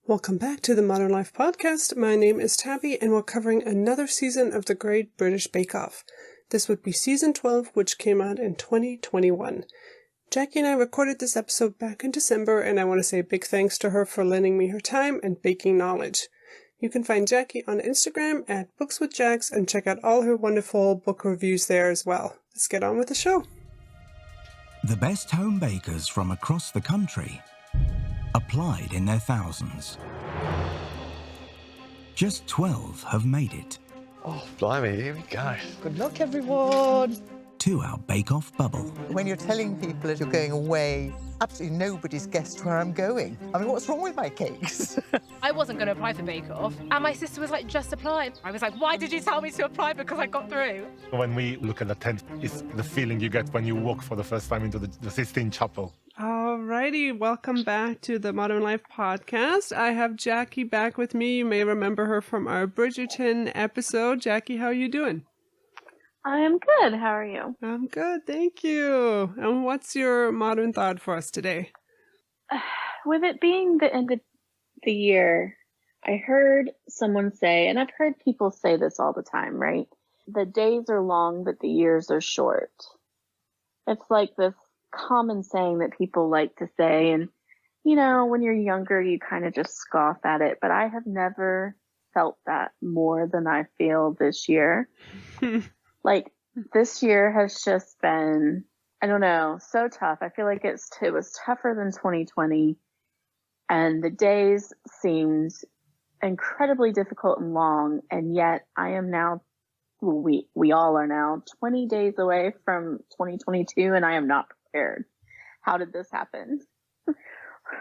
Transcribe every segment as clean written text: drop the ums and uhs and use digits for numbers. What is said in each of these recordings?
Welcome back to the Modern Life Podcast. My name is Tabby, and we're covering another season of the Great British Bake Off. This would be Season 12, which came out in 2021. Jackie and I recorded this episode back in December, and I want to say a big thanks to her for lending me her time and baking knowledge. You can find Jackie on Instagram at bookswithjax and check out all her wonderful book reviews there as well. Let's get on with the show. The best home bakers from across the country applied in their thousands. Just 12 have made it. Oh, blimey, here we go. Good luck, everyone. To our bake-off bubble. When you're telling people that you're going away, absolutely nobody's guessed where I'm going. I mean, what's wrong with my cakes? I wasn't going to apply for Bake Off, and my sister was like, just apply. I was like, why did you tell me to apply? Because I got through. When we look at the tent, it's the feeling you get when you walk for the first time into the Sistine Chapel. Alrighty, welcome back to the Modern Life Podcast. I have Jackie back with me. You may remember her from our Bridgerton episode. Jackie, how are you doing? I'm good. How are you? I'm good, thank you. And what's your modern thought for us today? With it being the end of the year, I heard someone say, and I've heard people say this all the time, right? The days are long, but the years are short. It's like this common saying that people like to say, and you know, when you're younger you kind of just scoff at it, but I have never felt that more than I feel this year. Like, this year has just been, I don't know, so tough. I feel like it was tougher than 2020, and the days seemed incredibly difficult and long, and yet I am now, we all are now 20 days away from 2022, and I am not prepared. How did this happen?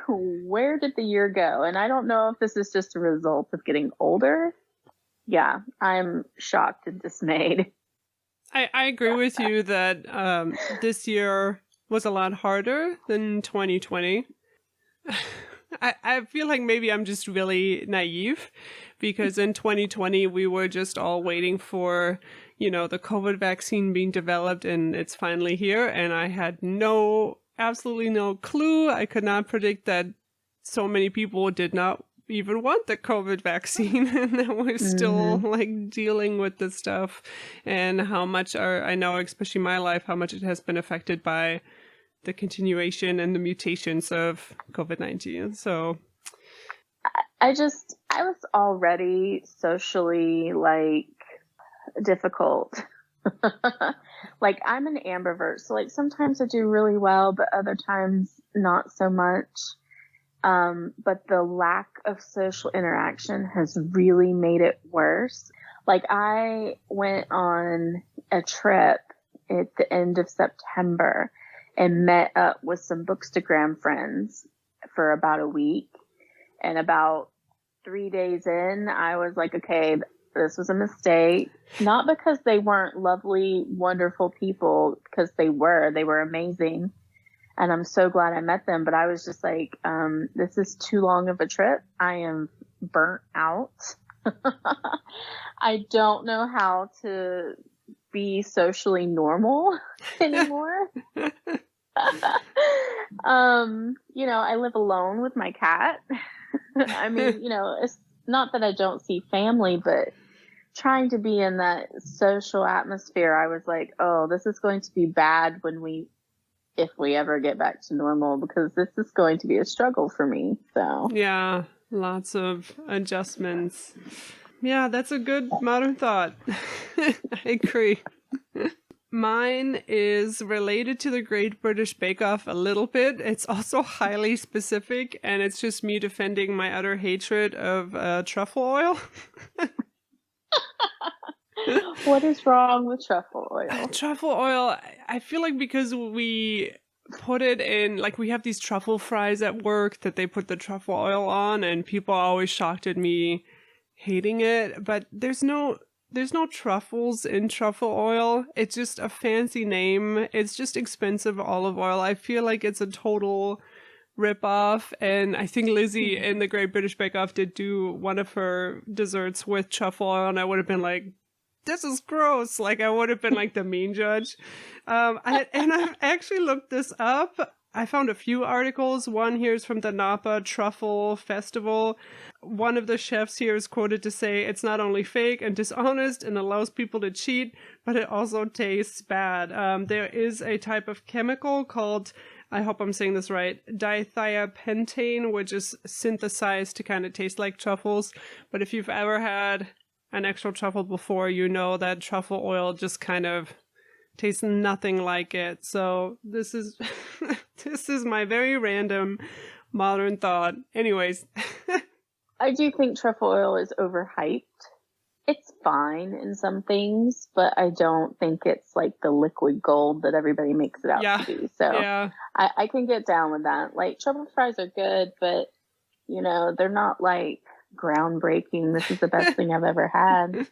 Where did the year go? And I don't know if this is just a result of getting older. Yeah, I'm shocked and dismayed. I agree with you that this year was a lot harder than 2020. I feel like maybe I'm just really naive, because in 2020 we were just all waiting for, you know, the COVID vaccine being developed, and it's finally here. And I had absolutely no clue. I could not predict that so many people did not even want the COVID vaccine, and that we're still like dealing with this stuff, and how much I know, especially my life, how much it has been affected by the continuation and the mutations of COVID-19. So I was already socially like difficult. Like, I'm an ambivert, so like sometimes I do really well, but other times not so much. But the lack of social interaction has really made it worse. Like, I went on a trip at the end of September and met up with some Bookstagram friends for about a week. And about 3 days in, I was like, okay, this was a mistake. Not because they weren't lovely, wonderful people, because they were amazing. And I'm so glad I met them. But I was just like, this is too long of a trip. I am burnt out. I don't know how to be socially normal anymore. You know, I live alone with my cat. I mean, you know, it's not that I don't see family, but trying to be in that social atmosphere, I was like, oh, this is going to be bad if we ever get back to normal, because this is going to be a struggle for me. So yeah, lots of adjustments. Yeah, that's a good modern thought. I agree. Mine is related to the Great British Bake Off a little bit. It's also highly specific, and it's just me defending my utter hatred of truffle oil. what is wrong with truffle oil? Truffle oil, I feel like because we put it in, like, we have these truffle fries at work that they put the truffle oil on, and people are always shocked at me hating it, but there's no truffles in truffle oil. It's just a fancy name. It's just expensive olive oil. I feel like it's a total ripoff. And I think Lizzie in the Great British Bake Off did do one of her desserts with truffle oil, and I would have been like, this is gross. Like, I would have been like the mean judge. And I've actually looked this up. I found a few articles. One here is from the Napa Truffle Festival. One of the chefs here is quoted to say, "It's not only fake and dishonest and allows people to cheat, but it also tastes bad." There is a type of chemical called, I hope I'm saying this right, dithiapentane, which is synthesized to kind of taste like truffles. But if you've ever had an actual truffle before, you know that truffle oil just kind of tastes nothing like it. So this is this is my very random modern thought. Anyways. I do think truffle oil is overhyped. It's fine in some things, but I don't think it's like the liquid gold that everybody makes it out to be. So yeah. I can get down with that. Like, truffle fries are good, but, you know, they're not like groundbreaking. This is the best thing I've ever had,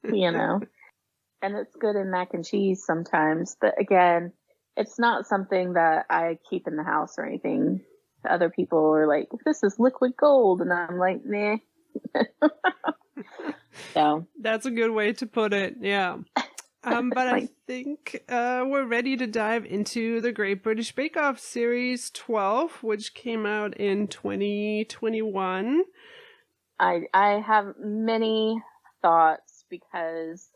you know. And it's good in mac and cheese sometimes. But again, it's not something that I keep in the house or anything. Other people are like, "This is liquid gold." And I'm like, meh. So that's a good way to put it. Yeah. But I think we're ready to dive into the Great British Bake Off Series 12, which came out in 2021. I have many thoughts because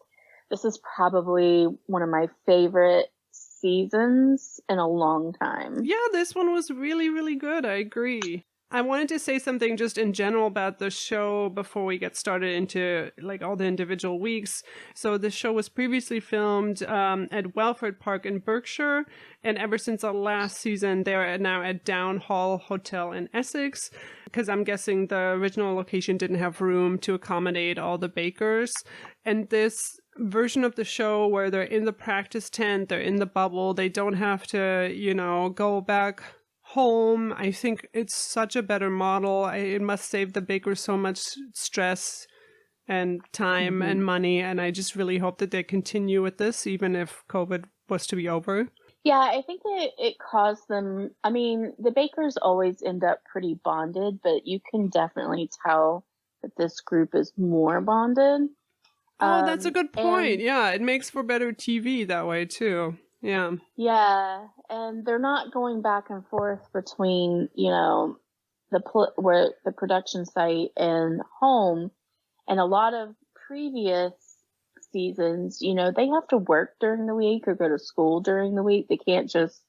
this is probably one of my favorite seasons in a long time. Yeah, this one was really, really good. I agree. I wanted to say something just in general about the show before we get started into like all the individual weeks. So the show was previously filmed at Welford Park in Berkshire, and ever since the last season, they are now at Downhall Hotel in Essex, because I'm guessing the original location didn't have room to accommodate all the bakers. And this version of the show where they're in the practice tent, they're in the bubble, they don't have to, you know, go back home. I think it's such a better model. It must save the bakers so much stress and time and money, and I just really hope that they continue with this even if COVID was to be over. Yeah, I think it caused them, I mean, the bakers always end up pretty bonded, but you can definitely tell that this group is more bonded. Oh, that's a good point. Yeah, it makes for better TV that way too. Yeah. Yeah, and they're not going back and forth between, you know, where the production site and home. And a lot of previous seasons, you know, they have to work during the week or go to school during the week. They can't just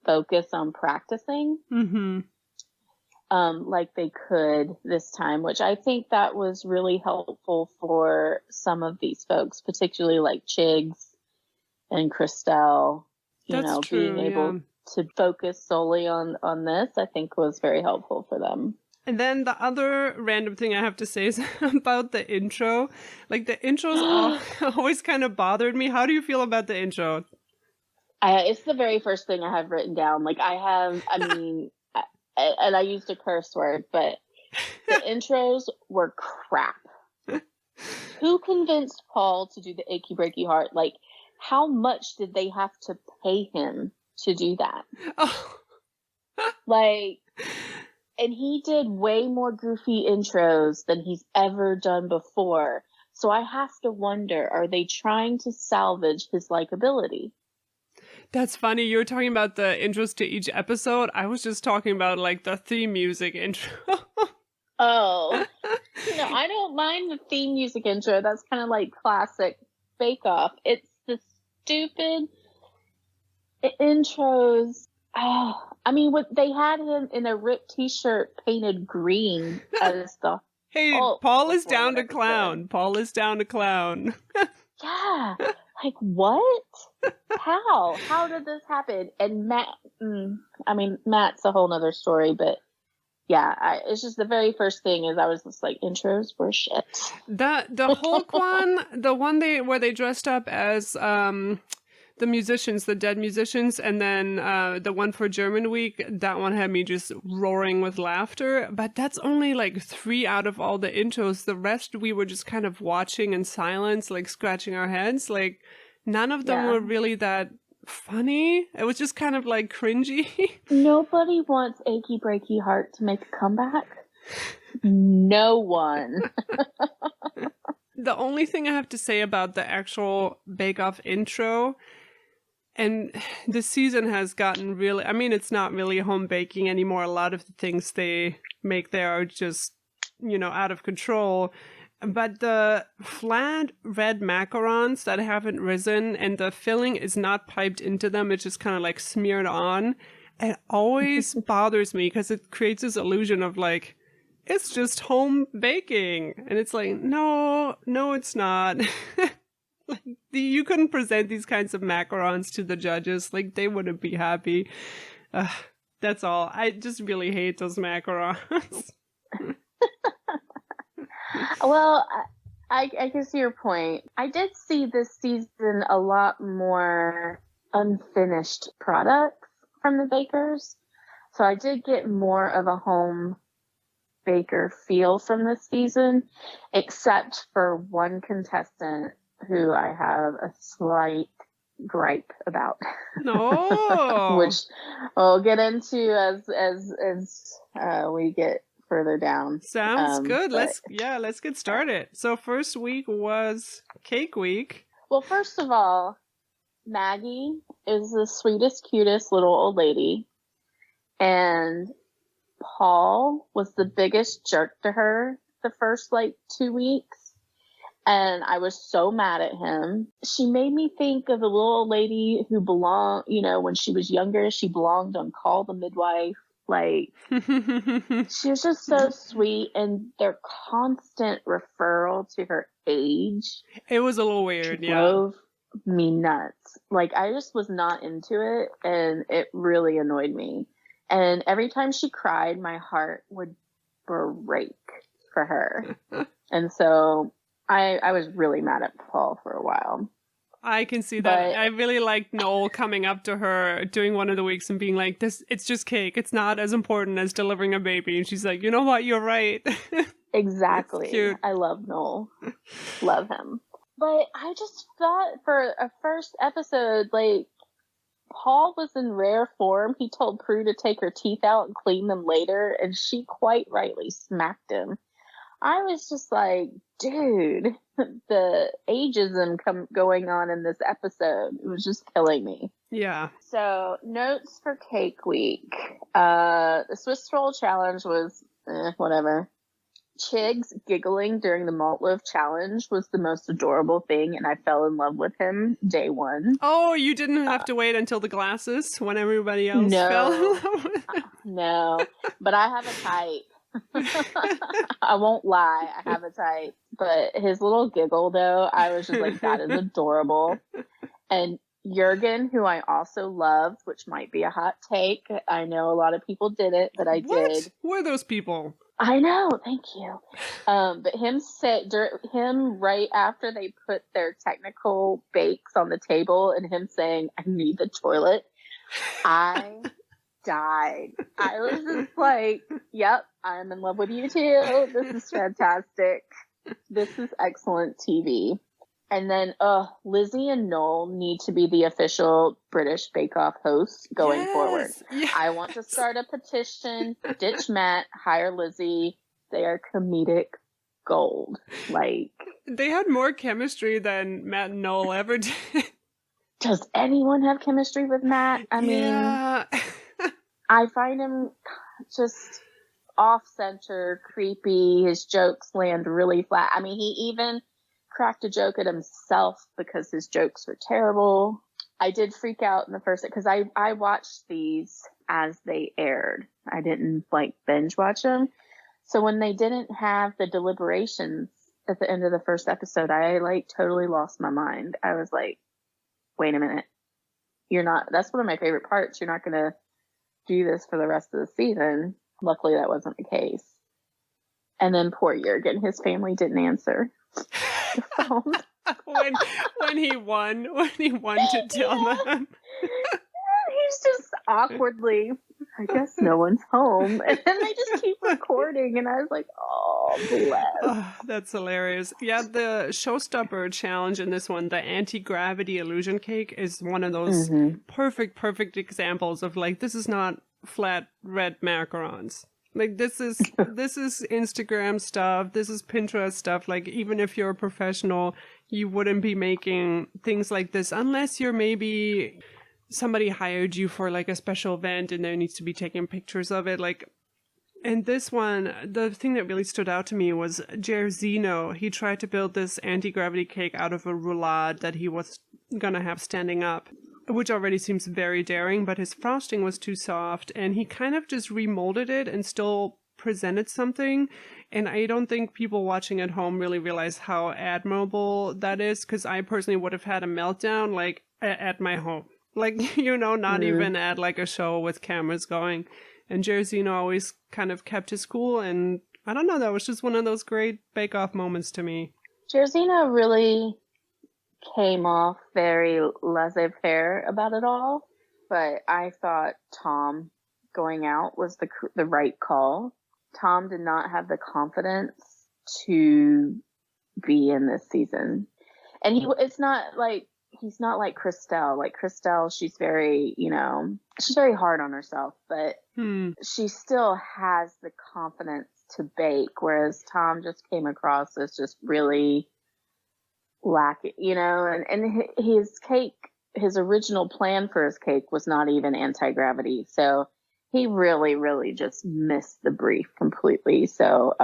focus on practicing. Mm-hmm. Like they could this time, which I think that was really helpful for some of these folks, particularly like Chigs and Christelle, being able to focus solely on this, I think was very helpful for them. And then the other random thing I have to say is about the intro. Like, the intros always kind of bothered me. How do you feel about the intro? It's the very first thing I have written down. Like, and I used a curse word, but the intros were crap. Who convinced Paul to do the Achy Breaky Heart? Like, how much did they have to pay him to do that? Oh. Like, and he did way more goofy intros than he's ever done before. So I have to wonder, are they trying to salvage his likability? That's funny. You were talking about the intros to each episode. I was just talking about like the theme music intro. Oh, I don't mind the theme music intro. That's kind of like classic Bake Off. It's the stupid intros. I mean, they had him in a ripped t-shirt painted green as the... Hey, Paul is down to clown. Paul is down to clown. Yeah. Like, what? How did this happen? And Matt, Matt's a whole nother story, but yeah, it's just the very first thing is I was just like, intros were shit. The Hulk one, the one where they dressed up as the musicians, the dead musicians, and then the one for German Week, that one had me just roaring with laughter. But that's only like 3 out of all the intros. The rest we were just kind of watching in silence, like scratching our heads. Like, none of them were really that funny. It was just kind of like cringy. Nobody wants Achy Breaky Heart to make a comeback. No one. The only thing I have to say about the actual Bake Off intro And the season has gotten really, I mean, it's not really home baking anymore. A lot of the things they make there are just, out of control. But the flat red macarons that haven't risen and the filling is not piped into them, it's just kind of like smeared on. It always bothers me because it creates this illusion of like, it's just home baking. And it's like, no, it's not. Like, you couldn't present these kinds of macarons to the judges. Like, they wouldn't be happy. That's all. I just really hate those macarons. Well, I can see your point. I did see this season a lot more unfinished products from the bakers. So I did get more of a home baker feel from this season, except for one contestant who I have a slight gripe about. No. Which we'll get into as we get further down. Sounds good. But, Let's get started. So first week was Cake Week. well, first of all, Maggie is the sweetest, cutest little old lady, and Paul was the biggest jerk to her the first 2 weeks. And I was so mad at him. She made me think of the little old lady who belonged, when she was younger, she belonged on Call the Midwife. Like, she was just so sweet. And their constant referral to her age. It was a little weird, drove me nuts. Like, I just was not into it. And it really annoyed me. And every time she cried, my heart would break for her. And so I was really mad at Paul for a while. I can see that. I really liked Noel coming up to her during one of the weeks and being like, it's just cake. It's not as important as delivering a baby. And she's like, you know what? You're right. Exactly. Cute. I love Noel. Love him. But I just thought for a first episode, Paul was in rare form. He told Prue to take her teeth out and clean them later. And she quite rightly smacked him. I was just like, dude, the ageism going on in this episode, it was just killing me. Yeah. So, notes for Cake Week. The Swiss Roll Challenge was, whatever. Chig's giggling during the malt loaf challenge was the most adorable thing, and I fell in love with him day one. Oh, you didn't have to wait until the glasses when everybody else fell in love with him? No, but I have a type. I won't lie, I have a type. But his little giggle, though, I was just like, that is adorable. And Juergen, who I also loved, which might be a hot take. I know a lot of people didn't, but I did. Who are those people? I know, thank you. But him right after they put their technical bakes on the table and him saying, I need the toilet, I died. I was just like, yep, I'm in love with you too. This is fantastic. This is excellent TV. And then, Lizzie and Noel need to be the official British Bake Off hosts going forward. Yes. I want to start a petition, ditch Matt, hire Lizzie. They are comedic gold. They had more chemistry than Matt and Noel ever did. Does anyone have chemistry with Matt? I mean, I find him just off-center, creepy. His jokes land really flat. I mean, he even cracked a joke at himself because his jokes were terrible. I did freak out in the first, because I watched these as they aired. I didn't binge watch them. So when they didn't have the deliberations at the end of the first episode, I totally lost my mind. I was like, wait a minute. That's one of my favorite parts. You're not going to do this for the rest of the season. Luckily that wasn't the case. And then poor Juergen, his family didn't answer the phone. when he won to tell them. He's just awkwardly, I guess no one's home. And then they just keep recording, and I was like, oh, bless. Oh, that's hilarious. Yeah, the showstopper challenge in this one, the anti-gravity illusion cake, is one of those perfect examples of this is not flat red macarons. This is Instagram stuff. This is Pinterest stuff. Even if you're a professional, you wouldn't be making things like this unless you're maybe somebody hired you for like a special event and there needs to be taking pictures of it. Like, and this one, the thing that really stood out to me was Jerzino. He tried to build this anti-gravity cake out of a roulade that he was gonna have standing up, which already seems very daring, but his frosting was too soft, and he kind of just remolded it and still presented something. And I don't think people watching at home really realize how admirable that is, because I personally would have had a meltdown, like, at my home. Like, you know, not even at, like, a show with cameras going. And Jerzino always kind of kept his cool, and I don't know, that was just one of those great bake-off moments to me. Jerzino really came off very laissez-faire about it all, but I thought Tom going out was the right call. Tom did not have the confidence to be in this season, and he's not like Christelle. Like Christelle, she's very, you know, she's very hard on herself, but she still has the confidence to bake, whereas Tom just came across as just really lacking, you know, and his cake, his original plan for his cake was not even anti-gravity. So he really just missed the brief completely. So,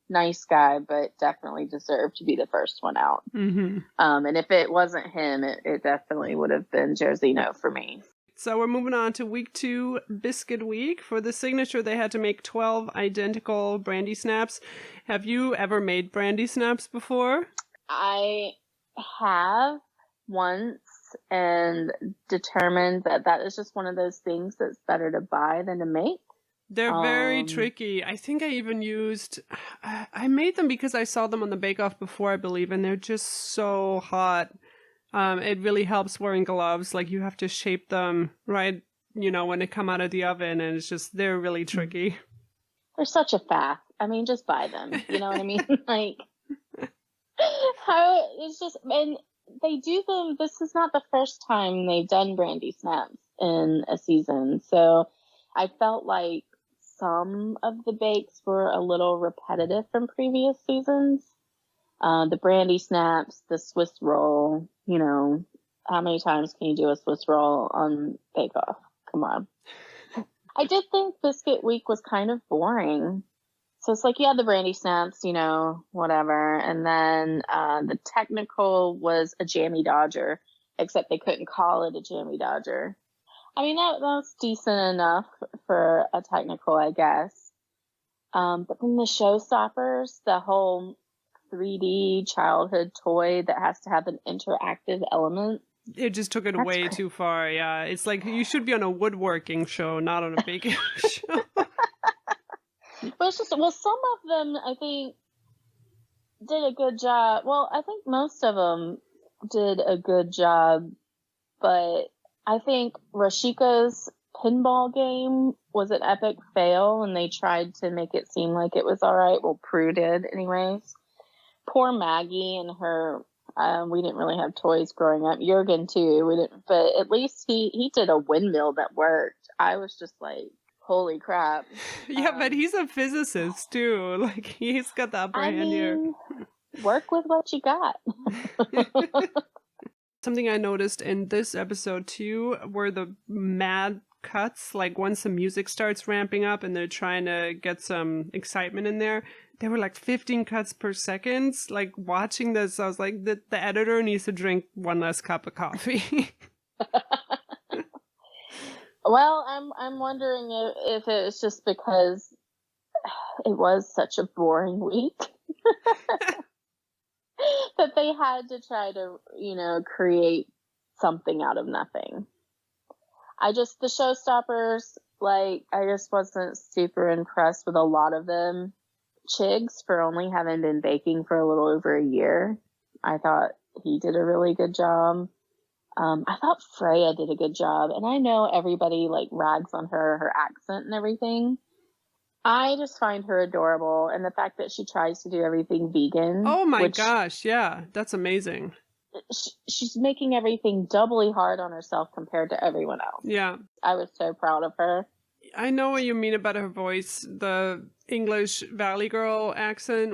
nice guy, but definitely deserved to be the first one out. And if it wasn't him, it definitely would have been Jerzino for me. So we're moving on to week 2, Biscuit Week. For the signature, they had to make 12 identical brandy snaps. Have you ever made brandy snaps before? I have once, and determined that is just one of those things that's better to buy than to make. They're very tricky. I think I even I made them because I saw them on the Bake Off before, I believe, and they're just so hot. It really helps wearing gloves. Like, you have to shape them right, you know, when they come out of the oven, and they're really tricky. They're such a faff. I mean, just buy them. You know what I mean? Like, and they do them. This is not the first time they've done brandy snaps in a season. So I felt like some of the bakes were a little repetitive from previous seasons. The brandy snaps, the Swiss roll, you know, how many times can you do a Swiss roll on Bake Off? Come on. I did think Biscuit Week was kind of boring. So it's like, you had the brandy snaps, you know, whatever. And then the technical was a jammy dodger, except they couldn't call it a jammy dodger. I mean, that was decent enough for a technical, I guess. But then the showstoppers, the whole 3D childhood toy that has to have an interactive element. It just took it way too far, yeah. It's like, you should be on a woodworking show, not on a baking show. But it's just, well, some of them, I think, did a good job. Well, I think most of them did a good job, but I think Rashika's pinball game was an epic fail, and they tried to make it seem like it was all right. Well, Prue did anyways. Poor Maggie and her, we didn't really have toys growing up. Juergen too, we didn't, but at least he did a windmill that worked. I was just like, holy crap. Yeah, but he's a physicist too. Like, he's got the upper hand here. Work with what you got. Something I noticed in this episode too were the mad cuts. Like, once the music starts ramping up and they're trying to get some excitement in there, there were like 15 cuts per second. Like, watching this, I was like, the editor needs to drink one less cup of coffee. Well, I'm wondering if it's just because it was such a boring week that they had to try to, you know, create something out of nothing. The showstoppers, like, I just wasn't super impressed with a lot of them. Chigs, for only having been baking for a little over a year, I thought he did a really good job. I thought Freya did a good job, and I know everybody like rags on her accent and everything. I just find her adorable, and the fact that she tries to do everything vegan. Oh my gosh, yeah, that's amazing. She's making everything doubly hard on herself compared to everyone else. Yeah. I was so proud of her. I know what you mean about her voice. The English Valley Girl accent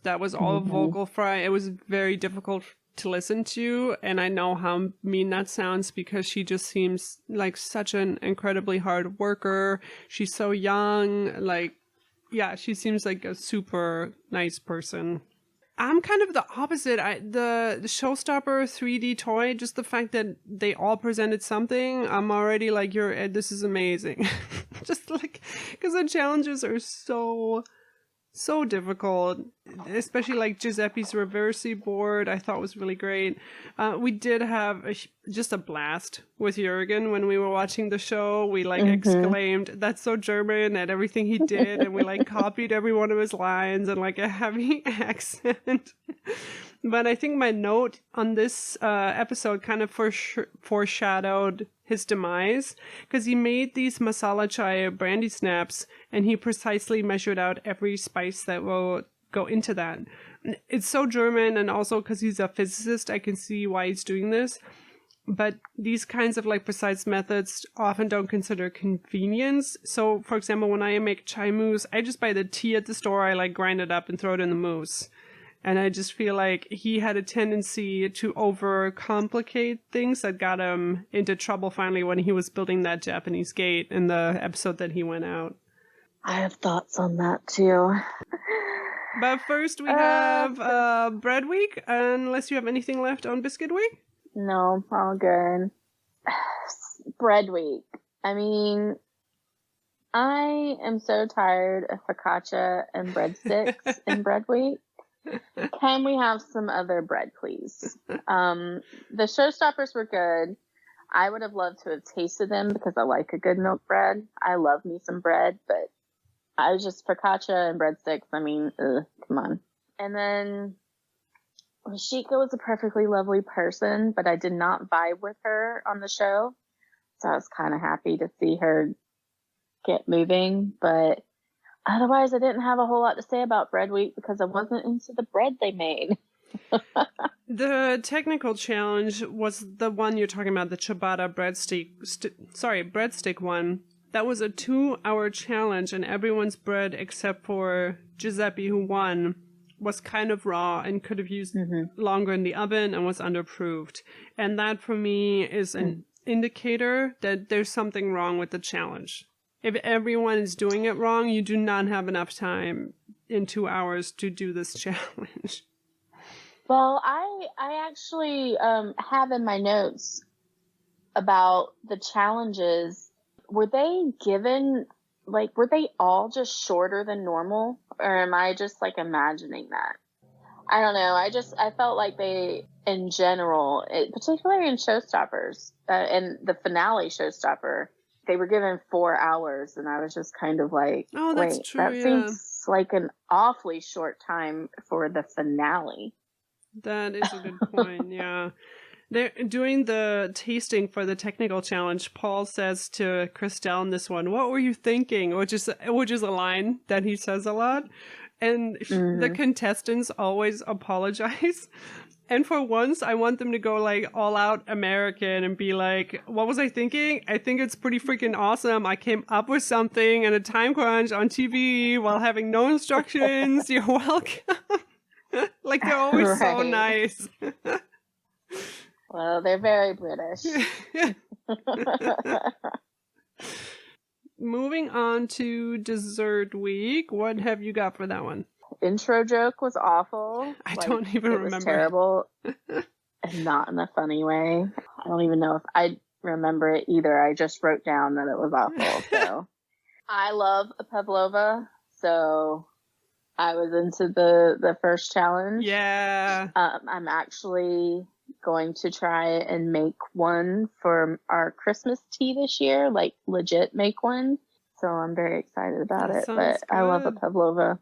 that was all vocal fry. It was very difficult to listen to, and I know how mean that sounds because she just seems like such an incredibly hard worker. She's so young, like, yeah, she seems like a super nice person. I'm kind of the opposite. The Showstopper 3D toy, just the fact that they all presented something, I'm already like, this is amazing. Just like, because the challenges are so difficult, especially like Giuseppe's Reversi board I thought was really great. We did have just a blast with Juergen when we were watching the show. We like exclaimed, "That's so German," at everything he did, and we like copied every one of his lines and like a heavy accent. But I think my note on this episode kind of foreshadowed his demise, because he made these masala chai brandy snaps and he precisely measured out every spice that will go into that. It's so German, and also because he's a physicist, I can see why he's doing this. But these kinds of like precise methods often don't consider convenience. So, for example, when I make chai mousse, I just buy the tea at the store, I like grind it up and throw it in the mousse. And I just feel like he had a tendency to overcomplicate things that got him into trouble finally when he was building that Japanese gate in the episode that he went out. I have thoughts on that too. But first we have Bread Week, unless you have anything left on Biscuit Week? No, all good. Bread Week. I mean, I am so tired of focaccia and breadsticks in Bread Week. Can we have some other bread, please? The Showstoppers were good. I would have loved to have tasted them because I like a good milk bread. I love me some bread, but I was just focaccia and breadsticks. I mean, come on. And then Rashika was a perfectly lovely person, but I did not vibe with her on the show. So I was kind of happy to see her get moving, but otherwise, I didn't have a whole lot to say about Bread Week because I wasn't into the bread they made. The technical challenge was the one you're talking about, the ciabatta breadstick one. That was a 2-hour challenge, and everyone's bread except for Giuseppe, who won, was kind of raw and could have used longer in the oven and was underproofed. And that, for me, is an indicator that there's something wrong with the challenge. If everyone is doing it wrong, you do not have enough time in 2 hours to do this challenge. Well, I actually have in my notes about the challenges. Were they given, like, were they all just shorter than normal? Or am I just, like, imagining that? I don't know. I felt like they, in general, particularly in Showstoppers, and the finale Showstopper, they were given 4 hours, and I was just kind of like, oh, that's wait, true, that yeah. seems like an awfully short time for the finale. That is a good point, yeah. They're doing the tasting for the technical challenge. Paul says to Christelle in this one, "What were you thinking?" Which is a line that he says a lot. And the contestants always apologize. And for once, I want them to go like all out American and be like, "What was I thinking? I think it's pretty freaking awesome. I came up with something in a time crunch on TV while having no instructions. You're welcome." Like, they're always so nice. Well, they're very British. Moving on to dessert week. What have you got for that one? Intro joke was awful. I don't even remember. It was terrible. And not in a funny way. I don't even know if I remember it either. I just wrote down that it was awful. So I love a pavlova, so I was into the first challenge. Yeah. I'm actually going to try and make one for our Christmas tea this year, like legit make one. So I'm very excited about it. But I love a pavlova.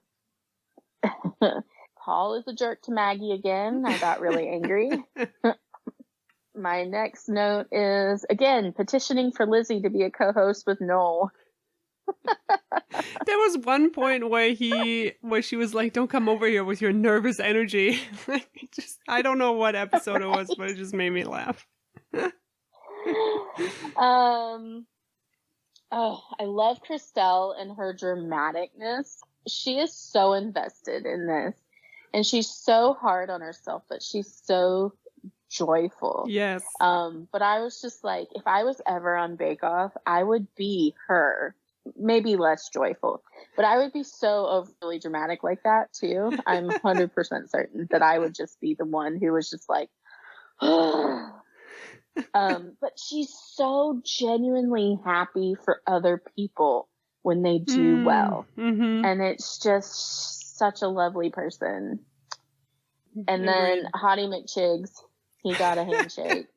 Paul is a jerk to Maggie again. I got really angry. My next note is, again, petitioning for Lizzie to be a co-host with Noel. There was one point where she was like, "Don't come over here with your nervous energy." I don't know what episode it was, but it just made me laugh. I love Christelle and her dramaticness. She is so invested in this, and she's so hard on herself, but she's so joyful. Yes. But I was just like, if I was ever on Bake Off, I would be her. Maybe less joyful, but I would be so overly dramatic like that too. I'm 100% certain that I would just be the one who was just like, but she's so genuinely happy for other people when they do well. Mm-hmm. And it's just such a lovely person. And then Hottie McChigs, he got a handshake.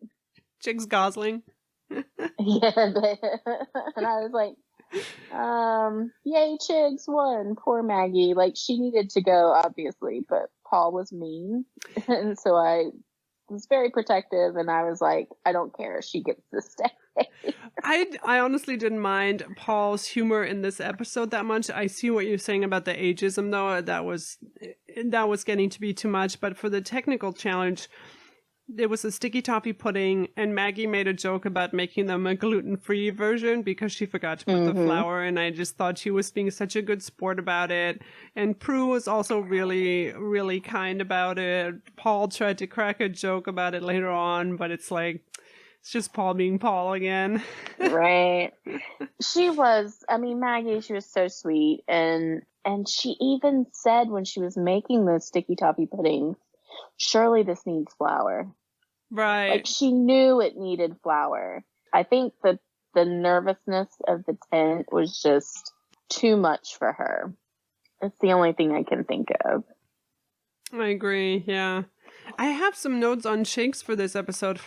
Chigs Gosling. Yeah. And I was like, yay, Chigs won. Poor Maggie. Like, she needed to go, obviously, but Paul was mean. And so I was very protective, and I was like, I don't care. She gets to stay. I honestly didn't mind Paul's humor in this episode that much. I see what you're saying about the ageism, though. That was getting to be too much. But for the technical challenge, there was a sticky toffee pudding, and Maggie made a joke about making them a gluten-free version because she forgot to put the flour, and I just thought she was being such a good sport about it. And Prue was also really, really kind about it. Paul tried to crack a joke about it later on, but it's like, it's just Paul being Paul again. Right. Maggie, she was so sweet, and she even said when she was making the sticky toffee pudding, surely this needs flour. Right. Like, she knew it needed flour. I think that the nervousness of the tent was just too much for her. It's the only thing I can think of. I agree, yeah. I have some notes on shakes for this episode.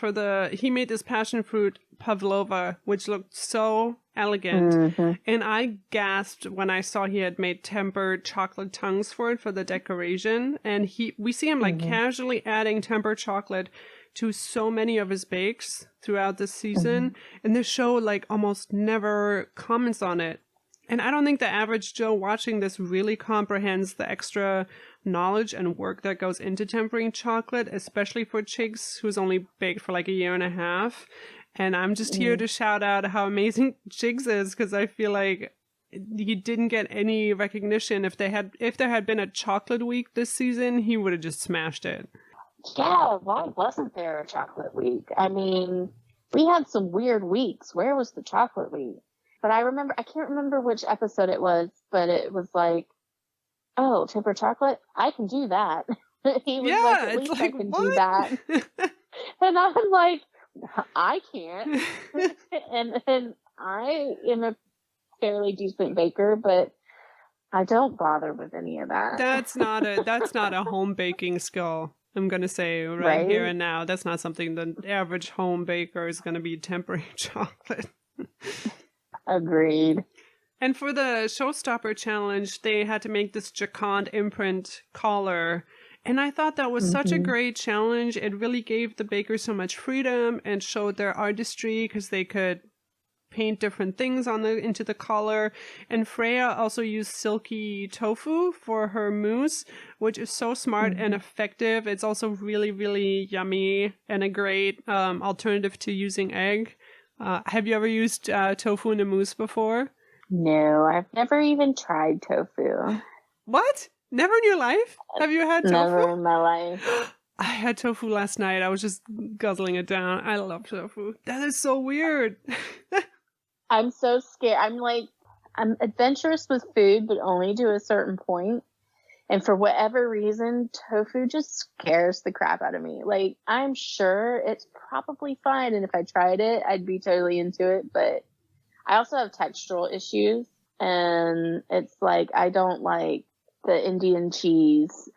He made this passion fruit pavlova, which looked so elegant. And I gasped when I saw he had made tempered chocolate tongues for it for the decoration. And we see him like casually adding tempered chocolate to so many of his bakes throughout the season. And the show like almost never comments on it. And I don't think the average Joe watching this really comprehends the extra knowledge and work that goes into tempering chocolate, especially for Chigs, who's only baked for like a year and a half. And I'm just here to shout out how amazing Chigs is, because I feel like he didn't get any recognition. If there had been a chocolate week this season, he would have just smashed it. Yeah, why wasn't there a chocolate week? I mean, we had some weird weeks. Where was the chocolate week? But I can't remember which episode it was, but it was like, oh, tempered chocolate? I can do that. He was like, at least I can do that. And I'm like, I can't. and I am a fairly decent baker, but I don't bother with any of that. That's not a home baking skill. I'm going to say right here and now. That's not something the average home baker is going to be tempering chocolate. Agreed. And for the Showstopper challenge, they had to make this Jacquard imprint collar. And I thought that was such a great challenge. It really gave the bakers so much freedom and showed their artistry because they could paint different things into the collar. And Freya also used silky tofu for her mousse, which is so smart and effective. It's also really, really yummy and a great alternative to using egg. Have you ever used tofu in a mousse before? No, I've never even tried tofu. What? Never in your life? Have you had tofu? Never in my life. I had tofu last night. I was just guzzling it down. I love tofu. That is so weird. I'm so scared. I'm adventurous with food, but only to a certain point. And for whatever reason, tofu just scares the crap out of me. Like, I'm sure it's probably fine. And if I tried it, I'd be totally into it. But I also have textural issues. And it's like, I don't like the Indian cheese.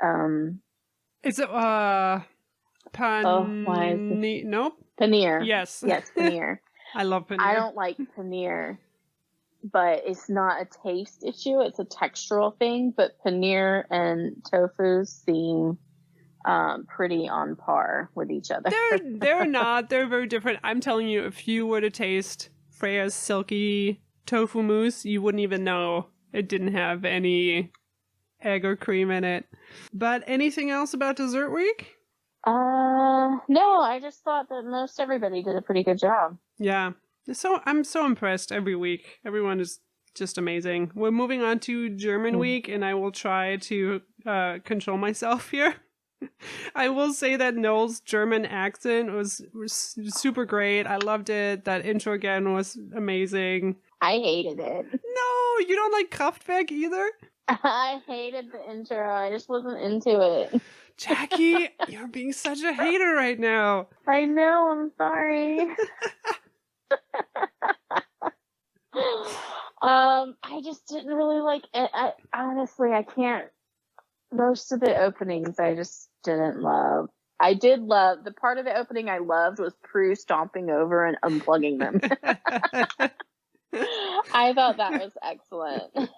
Is it, why is it? Nope. Paneer. Yes. Yes, paneer. I love paneer. I don't like paneer, but it's not a taste issue. It's a textural thing. But paneer and tofu seem pretty on par with each other. They're not. They're very different. I'm telling you, if you were to taste Freya's silky tofu mousse, you wouldn't even know it didn't have any egg or cream in it. But anything else about dessert week? No, I just thought that most everybody did a pretty good job. Yeah. So I'm so impressed every week. Everyone is just amazing. We're moving on to German week, and I will try to control myself here. I will say that Noel's German accent was super great. I loved it. That intro again was amazing. I hated it. No, you don't like Kraftwerk either? I hated the intro. I just wasn't into it. Jackie, you're being such a hater right now. I know, I'm sorry. I just didn't really like it. Honestly, I can't. Most of the openings I just didn't love. I did love the part of the opening I loved was Prue stomping over and unplugging them. I thought that was excellent.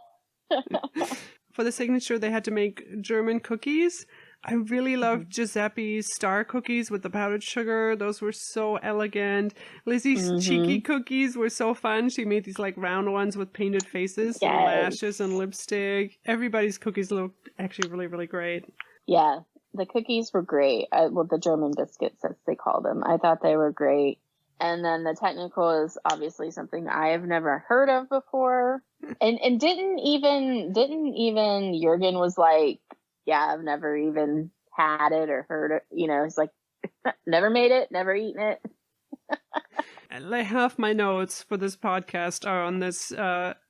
For the signature, they had to make German cookies. I really loved Giuseppe's star cookies with the powdered sugar. Those were so elegant. Lizzie's cheeky cookies were so fun. She made these like round ones with painted faces, and lashes and lipstick. Everybody's cookies looked actually really, really great. Yeah, the cookies were great. The German biscuits, as they call them. I thought they were great. And then the technical is obviously something I have never heard of before. And didn't even Juergen was like, yeah, I've never even had it or heard it. You know, he's like, never made it, never eaten it. Like half my notes for this podcast are on this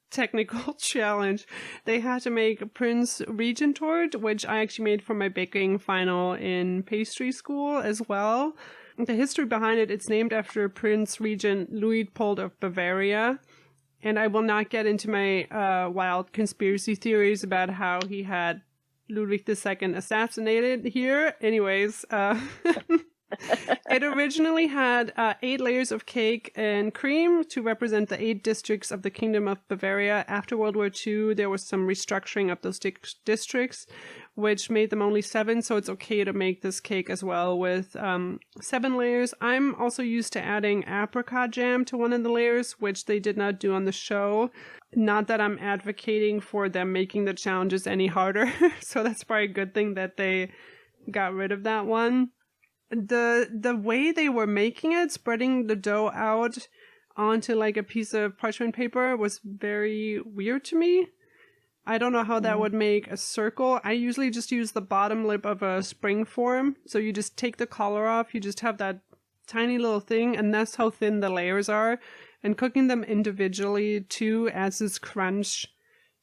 technical challenge. They had to make a Prince Regent tort, which I actually made for my baking final in pastry school as well. The history behind it, it's named after Prince Regent Luitpold of Bavaria. And I will not get into my wild conspiracy theories about how he had Ludwig II assassinated here. Anyways, it originally had 8 layers of cake and cream to represent the 8 districts of the Kingdom of Bavaria. After World War II, there was some restructuring of those districts, which made them only 7, so it's okay to make this cake as well with 7 layers. I'm also used to adding apricot jam to one of the layers, which they did not do on the show. Not that I'm advocating for them making the challenges any harder, so that's probably a good thing that they got rid of that one. The way they were making it, spreading the dough out onto like a piece of parchment paper, was very weird to me. I don't know how that would make a circle. I usually just use the bottom lip of a spring form. So you just take the collar off, you just have that tiny little thing, and that's how thin the layers are. And cooking them individually too adds this crunch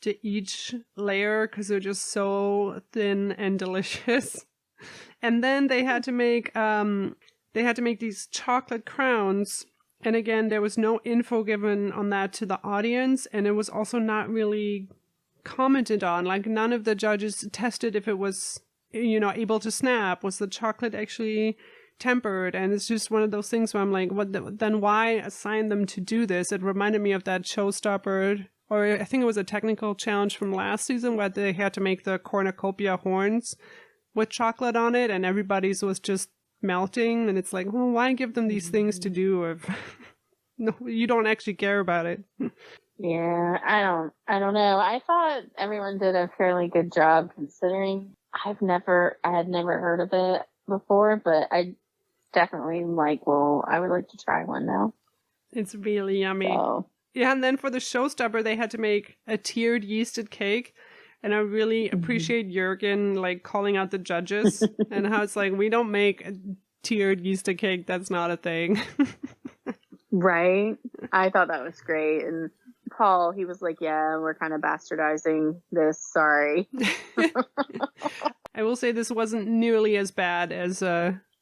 to each layer because they're just so thin and delicious. And then they had to make these chocolate crowns. And again, there was no info given on that to the audience, and it was also not really commented on. Like, none of the judges tested if it was, able to snap. Was the chocolate actually tempered? And it's just one of those things where I'm like, then why assign them to do this? It reminded me of that showstopper, or I think it was a technical challenge from last season where they had to make the cornucopia horns with chocolate on it, and everybody's was just melting. And it's like, well, why give them these things to do if no, you don't actually care about it? Yeah, I don't know. I thought everyone did a fairly good job considering I had never heard of it before, but I definitely I would like to try one now. It's really yummy. So. Yeah, and then for the showstopper, they had to make a tiered yeasted cake. And I really appreciate Juergen calling out the judges and how it's like, we don't make a tiered yeasted cake. That's not a thing. Right. I thought that was great. And Paul, he was like, yeah, we're kind of bastardizing this. Sorry. I will say this wasn't nearly as bad as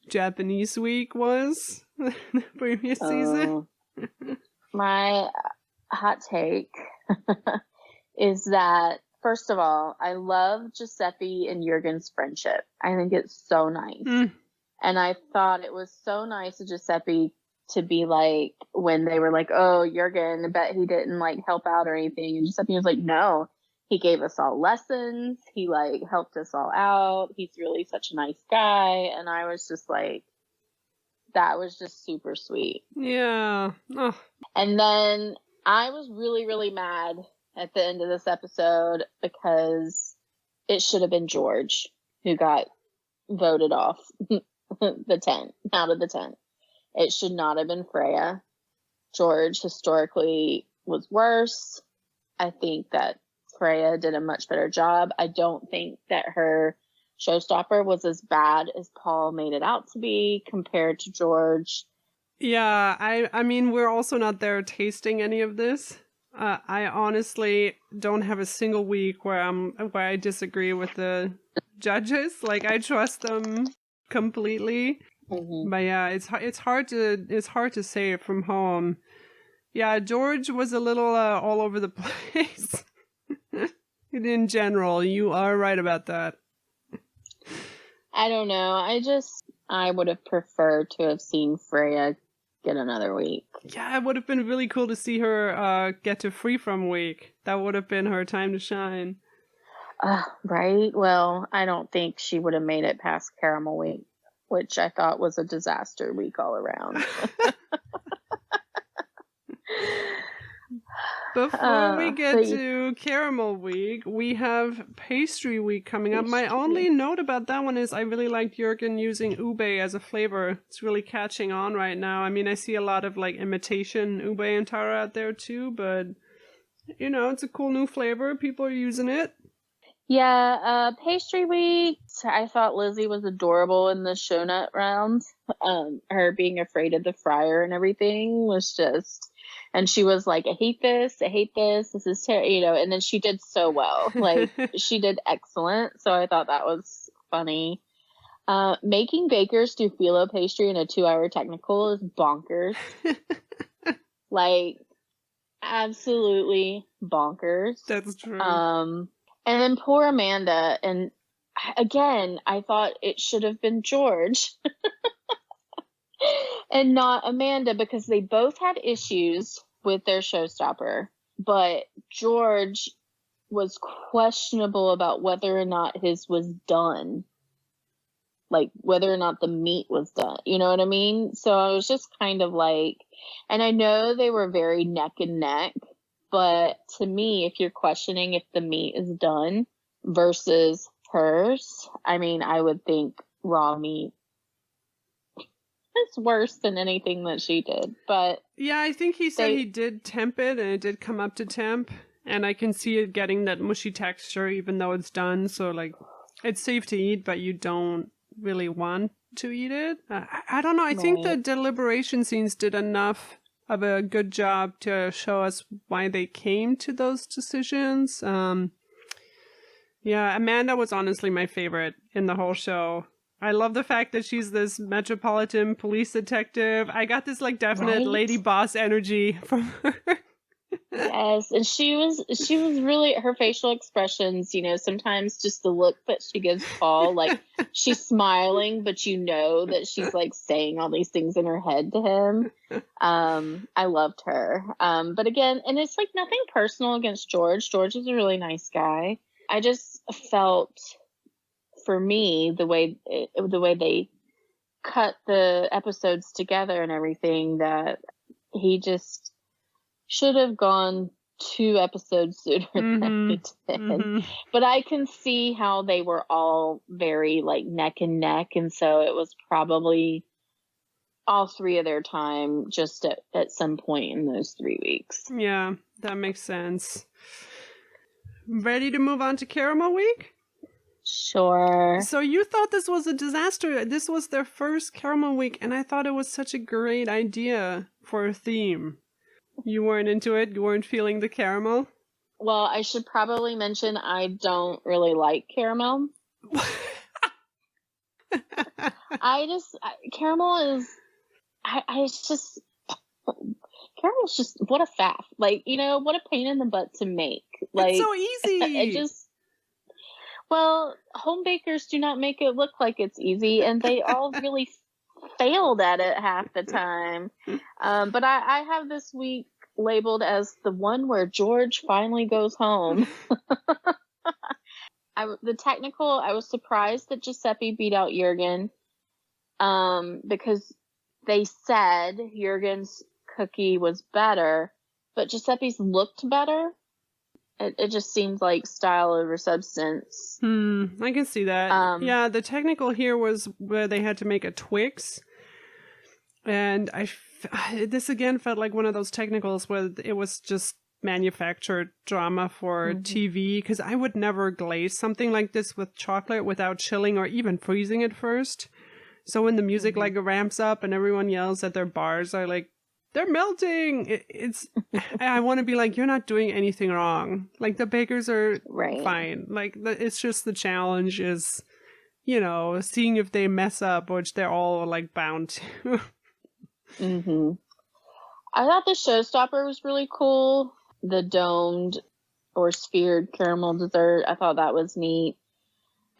Japanese week was the previous season. My hot take is that, first of all, I love Giuseppe and Juergen's friendship. I think it's so nice. And I thought it was so nice of Giuseppe to be like, when they were like, oh, Juergen, I bet he didn't help out or anything. And Giuseppe was like, no, he gave us all lessons. He helped us all out. He's really such a nice guy. And I was just like, that was just super sweet. Yeah. Oh. And then I was really, really mad at the end of this episode because it should have been George who got voted off out of the tent. It should not have been Freya. George historically was worse. I think that Freya did a much better job. I don't think that her showstopper was as bad as Paul made it out to be compared to George. Yeah, I mean, we're also not there tasting any of this. I honestly don't have a single week where I disagree with the judges. Like, I trust them completely. Mm-hmm. But yeah, it's hard to say it from home. Yeah, George was a little all over the place. In general, you are right about that. I don't know. I would have preferred to have seen Freya get another week. Yeah, it would have been really cool to see her get to Freeform Week. That would have been her time to shine. Right? Well, I don't think she would have made it past Caramel Week, which I thought was a disaster week all around. Before we get to Caramel Week, we have Pastry Week coming up. My only note about that one is I really liked Juergen using ube as a flavor. It's really catching on right now. I mean, I see a lot of like imitation ube and taro out there too, but you know, it's a cool new flavor. People are using it. Yeah, Pastry Week, I thought Lizzie was adorable in the show nut round. Her being afraid of the fryer and everything was just... And she was like, I hate this, this is terrible, you know, and then she did so well. Like, she did excellent, so I thought that was funny. Making bakers do phyllo pastry in a 2-hour technical is bonkers. Like, absolutely bonkers. That's true. And then poor Amanda, and again, I thought it should have been George. And not Amanda, because they both had issues with their showstopper. But George was questionable about whether or not his was done. Like, whether or not the meat was done. You know what I mean? So I was just kind of like... And I know they were very neck and neck. But to me, if you're questioning if the meat is done versus hers, I mean, I would think raw meat. It's worse than anything that she did, but... Yeah, I think he said he did temp it, and it did come up to temp, and I can see it getting that mushy texture even though it's done, so, like, it's safe to eat, but you don't really want to eat it. I don't know, I think the deliberation scenes did enough of a good job to show us why they came to those decisions. Yeah, Amanda was honestly my favorite in the whole show. I love the fact that she's this metropolitan police detective. I got this like definite lady boss energy from her. Yes, and she was really, her facial expressions, you know, sometimes just the look that she gives Paul, like she's smiling, but you know that she's like saying all these things in her head to him. I loved her. But again, and it's like nothing personal against George. George is a really nice guy. I just felt, for me, the way they cut the episodes together and everything, that he just should have gone 2 episodes sooner than he did. But I can see how they were all very like neck and neck, and so it was probably all 3 of their time just at some point in those 3 weeks. Yeah, that makes sense. Ready to move on to Caramel Week? Sure. So you thought this was a disaster. This was their first Caramel Week, and I thought it was such a great idea for a theme. You weren't into it? You weren't feeling the caramel? Well, I should probably mention I don't really like caramel. Caramel is... Caramel's just... What a faff. Like, you know, what a pain in the butt to make. Like, it's so easy. Well, home bakers do not make it look like it's easy, and they all really failed at it half the time. But I have this week labeled as the one where George finally goes home. The technical, I was surprised that Giuseppe beat out Juergen, because they said Juergen's cookie was better, but Giuseppe's looked better. It just seems like style over substance. I can see that. Yeah, the technical here was where they had to make a Twix. And this again felt like one of those technicals where it was just manufactured drama for TV, because I would never glaze something like this with chocolate without chilling or even freezing it first. So when the music like ramps up and everyone yells at their bars, I like, they're melting. It's I want to be like, you're not doing anything wrong. Like the bakers are fine. Like it's just the challenge is, you know, seeing if they mess up, which they're all like bound to. I thought the showstopper was really cool. The domed or sphered caramel dessert. I thought that was neat.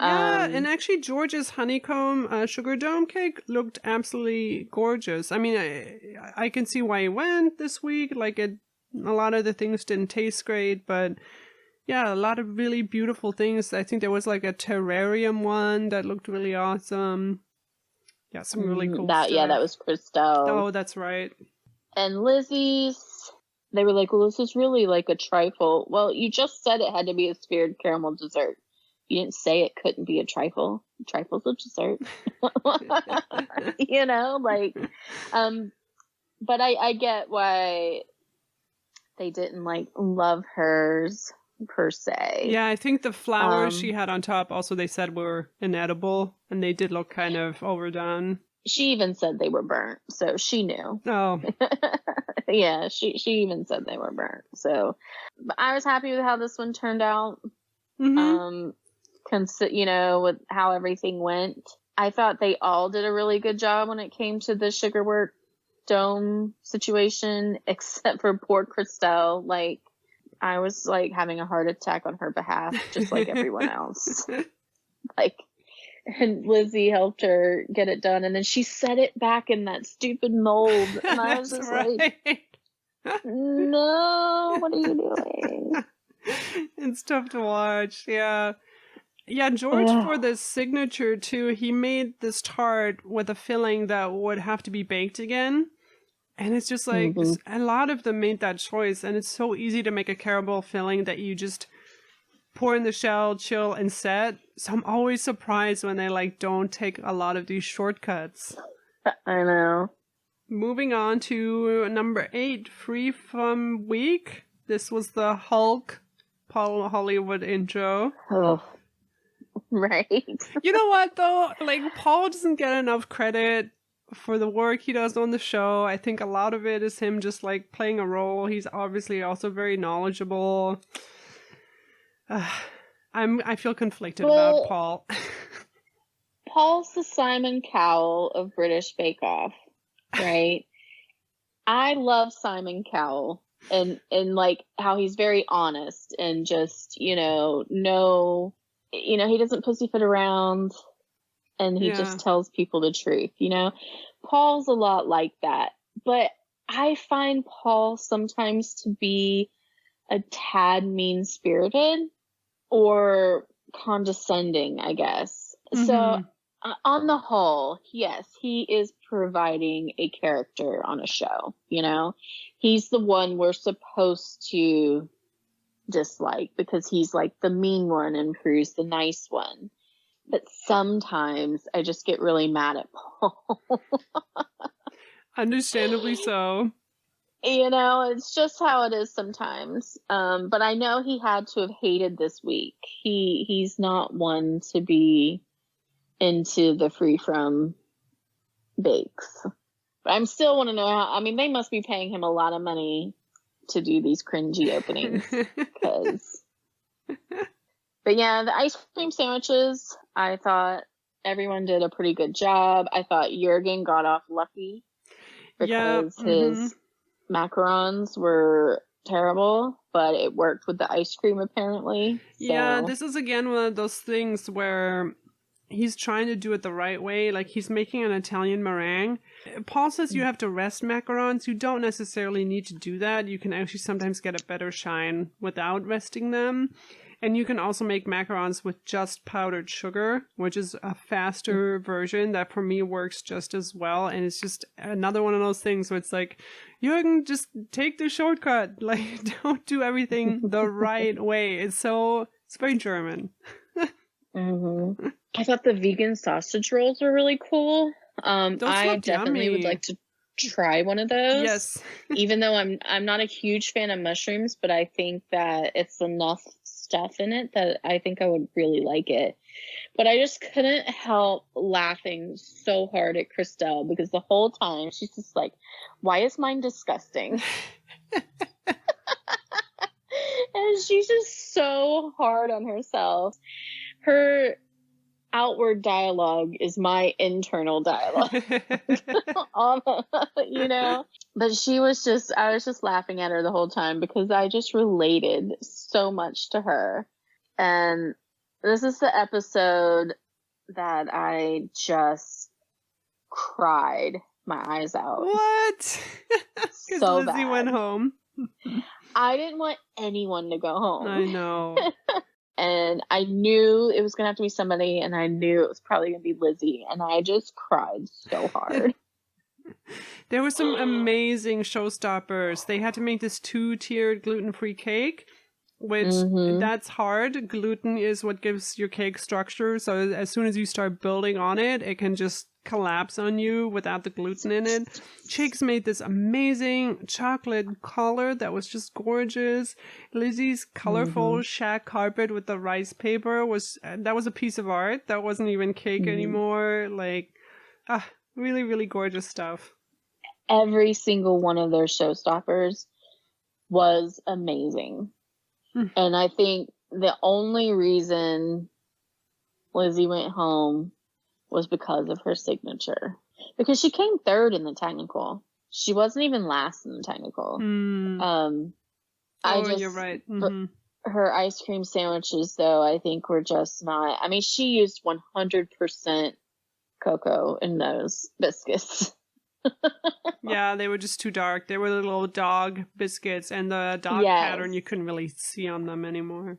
Yeah, and actually George's honeycomb sugar dome cake looked absolutely gorgeous. I mean, I can see why he went this week. Like a lot of the things didn't taste great, but yeah, a lot of really beautiful things. I think there was like a terrarium one that looked really awesome. Yeah, some really cool stuff. Yeah, that was Christelle. Oh, that's right. And Lizzie's, they were like, well, this is really like a trifle. Well, you just said it had to be a sphered caramel dessert. You didn't say it couldn't be a trifle. Trifle's a dessert. You know, like, but I get why they didn't like love hers per se. Yeah, I think the flowers she had on top also they said were inedible, and they did look kind of overdone. She even said they were burnt, so she knew. Oh. Yeah, she even said they were burnt. So but I was happy with how this one turned out. You know, with how everything went. I thought they all did a really good job when it came to the sugarwork dome situation, except for poor Christelle. Like, I was like having a heart attack on her behalf, just like everyone else. Like, and Lizzie helped her get it done, and then she set it back in that stupid mold, and I was just like, no, what are you doing? It's tough to watch. Yeah, George for the signature too, he made this tart with a filling that would have to be baked again, and it's just like a lot of them made that choice, and it's so easy to make a caramel filling that you just pour in the shell, chill, and set. So I'm always surprised when they like don't take a lot of these shortcuts. I know. Moving on to number 8, Free from Week. This was the Hulk Paul Hollywood intro. Oh, right. You know what though? Like Paul doesn't get enough credit for the work he does on the show. I think a lot of it is him just like playing a role. He's obviously also very knowledgeable. I feel conflicted about Paul. Paul's the Simon Cowell of British Bake Off, right? I love Simon Cowell and like how he's very honest and just, he doesn't pussyfoot around and he just tells people the truth, Paul's a lot like that. But I find Paul sometimes to be a tad mean-spirited or condescending, I guess. So on the whole, yes, he is providing a character on a show, He's the one we're supposed to dislike because he's like the mean one and Prue's the nice one. But sometimes I just get really mad at Paul. Understandably so. It's just how it is sometimes. But I know he had to have hated this week. He's not one to be into the free from bakes. But I'm still want to know how, they must be paying him a lot of money to do these cringy openings. But yeah, the ice cream sandwiches, I thought everyone did a pretty good job. I thought Juergen got off lucky because his macarons were terrible, but it worked with the ice cream apparently. So. Yeah, this is again one of those things where he's trying to do it the right way. Like he's making an Italian meringue. Paul says you have to rest macarons. You don't necessarily need to do that. You can actually sometimes get a better shine without resting them. And you can also make macarons with just powdered sugar, which is a faster version that for me works just as well. And it's just another one of those things where it's like, you can just take the shortcut. Like, don't do everything the right way. It's very German. I thought the vegan sausage rolls were really cool. Those I look definitely yummy. would like to. try one of those. Yes. Even though I'm not a huge fan of mushrooms, but I think that it's enough stuff in it that I think I would really like it. But I just couldn't help laughing so hard at Christelle because the whole time she's just like, why is mine disgusting? And she's just so hard on herself. Her outward dialogue is my internal dialogue. You know? But I was just laughing at her the whole time because I just related so much to her. And this is the episode that I just cried my eyes out. What? Because So Lizzie bad. went home. I didn't want anyone to go home. I know. And I knew it was going to have to be somebody, and I knew it was probably going to be Lizzie. And I just cried so hard. There were some amazing showstoppers. They had to make this 2-tiered gluten-free cake, which that's hard. Gluten is what gives your cake structure. So as soon as you start building on it, it can just collapse on you without the gluten in it. Chicks made this amazing chocolate color that was just gorgeous. Lizzie's colorful shag carpet with the rice paper was a piece of art. That wasn't even cake anymore. Like, really, really gorgeous stuff. Every single one of their showstoppers was amazing. And I think the only reason Lizzie went home was because of her signature. Because she came third in the technical. She wasn't even last in the technical. You're right. Her ice cream sandwiches, though, I think were just not... I mean, she used 100% cocoa in those biscuits. Yeah, they were just too dark. They were little dog biscuits, and the dog pattern you couldn't really see on them anymore.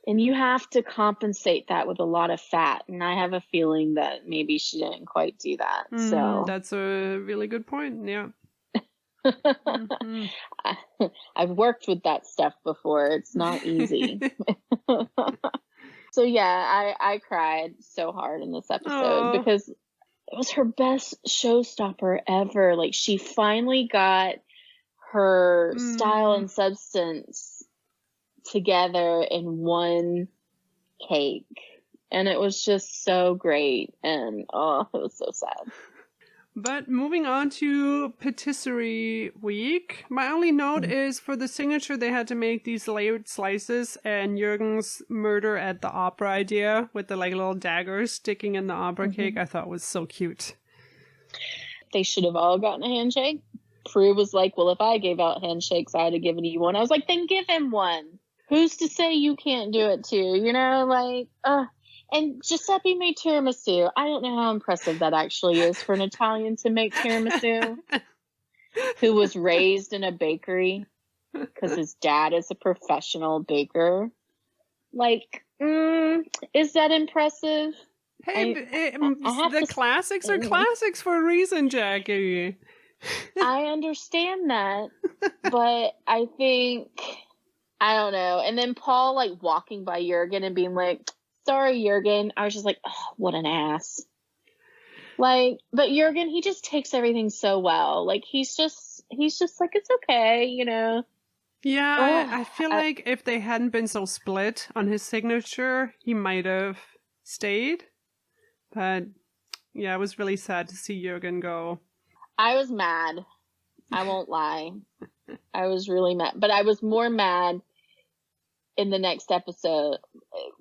And you have to compensate that with a lot of fat. And I have a feeling that maybe she didn't quite do that. So that's a really good point. Yeah. I've worked with that stuff before. It's not easy. So yeah, I cried so hard in this episode because it was her best showstopper ever. Like, she finally got her style and substance together in one cake. And it was just so great. And it was so sad. But moving on to Patisserie week, my only note is for the signature they had to make these layered slices, and Juergen's murder at the opera idea with the like little daggers sticking in the opera cake I thought was so cute. They should have all gotten a handshake. Prue was like, well, if I gave out handshakes, I'd have given you one. I was like, then give him one. Who's to say you can't do it too? You know, like, and Giuseppe made tiramisu. I don't know how impressive that actually is for an Italian to make tiramisu, who was raised in a bakery because his dad is a professional baker. Like, is that impressive? Hey, the classics are classics for a reason, Jackie. I understand that, but I think, I don't know. And then Paul, like, walking by Juergen and being like, sorry, Juergen. I was just like, oh, what an ass. Like, but Juergen, he just takes everything so well. Like, he's just like, it's okay, you know. Yeah, I feel like if they hadn't been so split on his signature, he might have stayed. But yeah, it was really sad to see Juergen go. I was mad. I won't lie. I was really mad. But I was more mad in the next episode.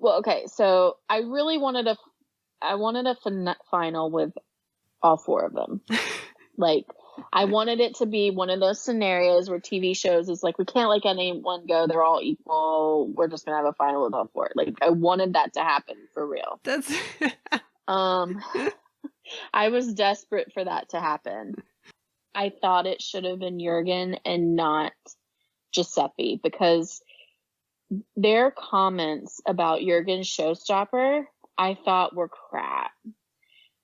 Well, okay, so I really wanted a final with all four of them. Like, I wanted it to be one of those scenarios where TV shows is like, we can't let anyone go. They're all equal. We're just going to have a final with all four. Like, I wanted that to happen for real. That's... I was desperate for that to happen. I thought it should have been Juergen and not Giuseppe, because their comments about Juergen's showstopper, I thought were crap.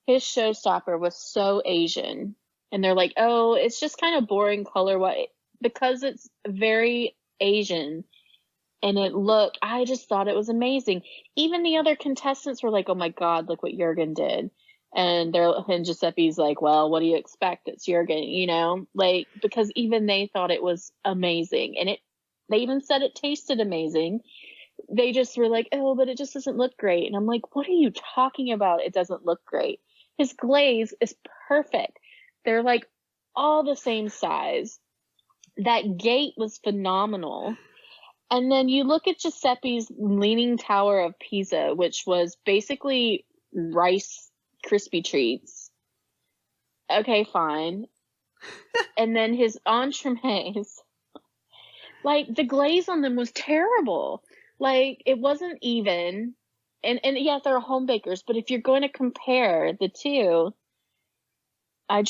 His showstopper was so Asian. And they're like, oh, it's just kind of boring color-wise. Because it's very Asian. And I just thought it was amazing. Even the other contestants were like, oh my God, look what Juergen did. And Giuseppe's like, well, what do you expect? It's Juergen, like, because even they thought it was amazing. And they even said it tasted amazing. They just were like, oh, but it just doesn't look great. And I'm like, what are you talking about? It doesn't look great. His glaze is perfect. They're like all the same size. That gate was phenomenal. And then you look at Giuseppe's Leaning Tower of Pisa, which was basically Rice Krispie treats. Okay, fine. And then his entremets, like, the glaze on them was terrible. Like, it wasn't even. And yeah, they're home bakers, but if you're going to compare the two, I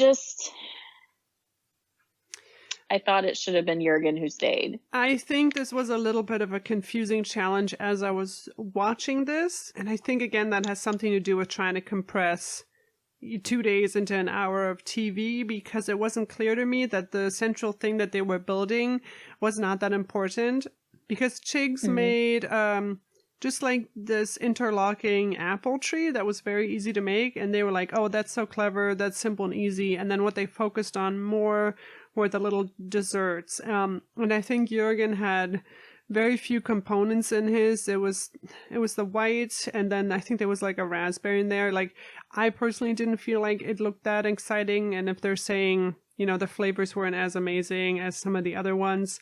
thought it should have been Juergen who stayed. I think this was a little bit of a confusing challenge as I was watching this. And I think, again, that has something to do with trying to compress 2 days into an hour of TV, because it wasn't clear to me that the central thing that they were building was not that important. Because Chigs made just like this interlocking apple tree that was very easy to make. And they were like, oh, that's so clever. That's simple and easy. And then what they focused on more were the little desserts. And I think Juergen had very few components in his. It was the white, and then I think there was like a raspberry in there. Like, I personally didn't feel like it looked that exciting. And if they're saying, the flavors weren't as amazing as some of the other ones,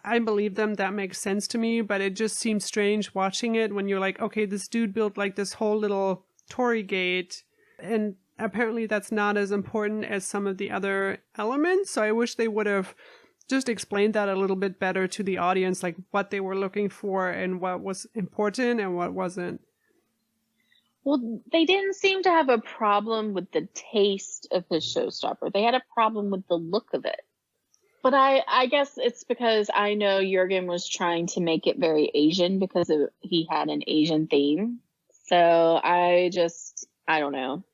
I believe them. That makes sense to me, but it just seems strange watching it when you're like, okay, this dude built like this whole little torii gate, and apparently that's not as important as some of the other elements. So I wish they would have just explained that a little bit better to the audience, like what they were looking for and what was important and what wasn't. Well, they didn't seem to have a problem with the taste of his showstopper. They had a problem with the look of it. But I guess it's because I know Juergen was trying to make it very Asian because he had an Asian theme. So I don't know.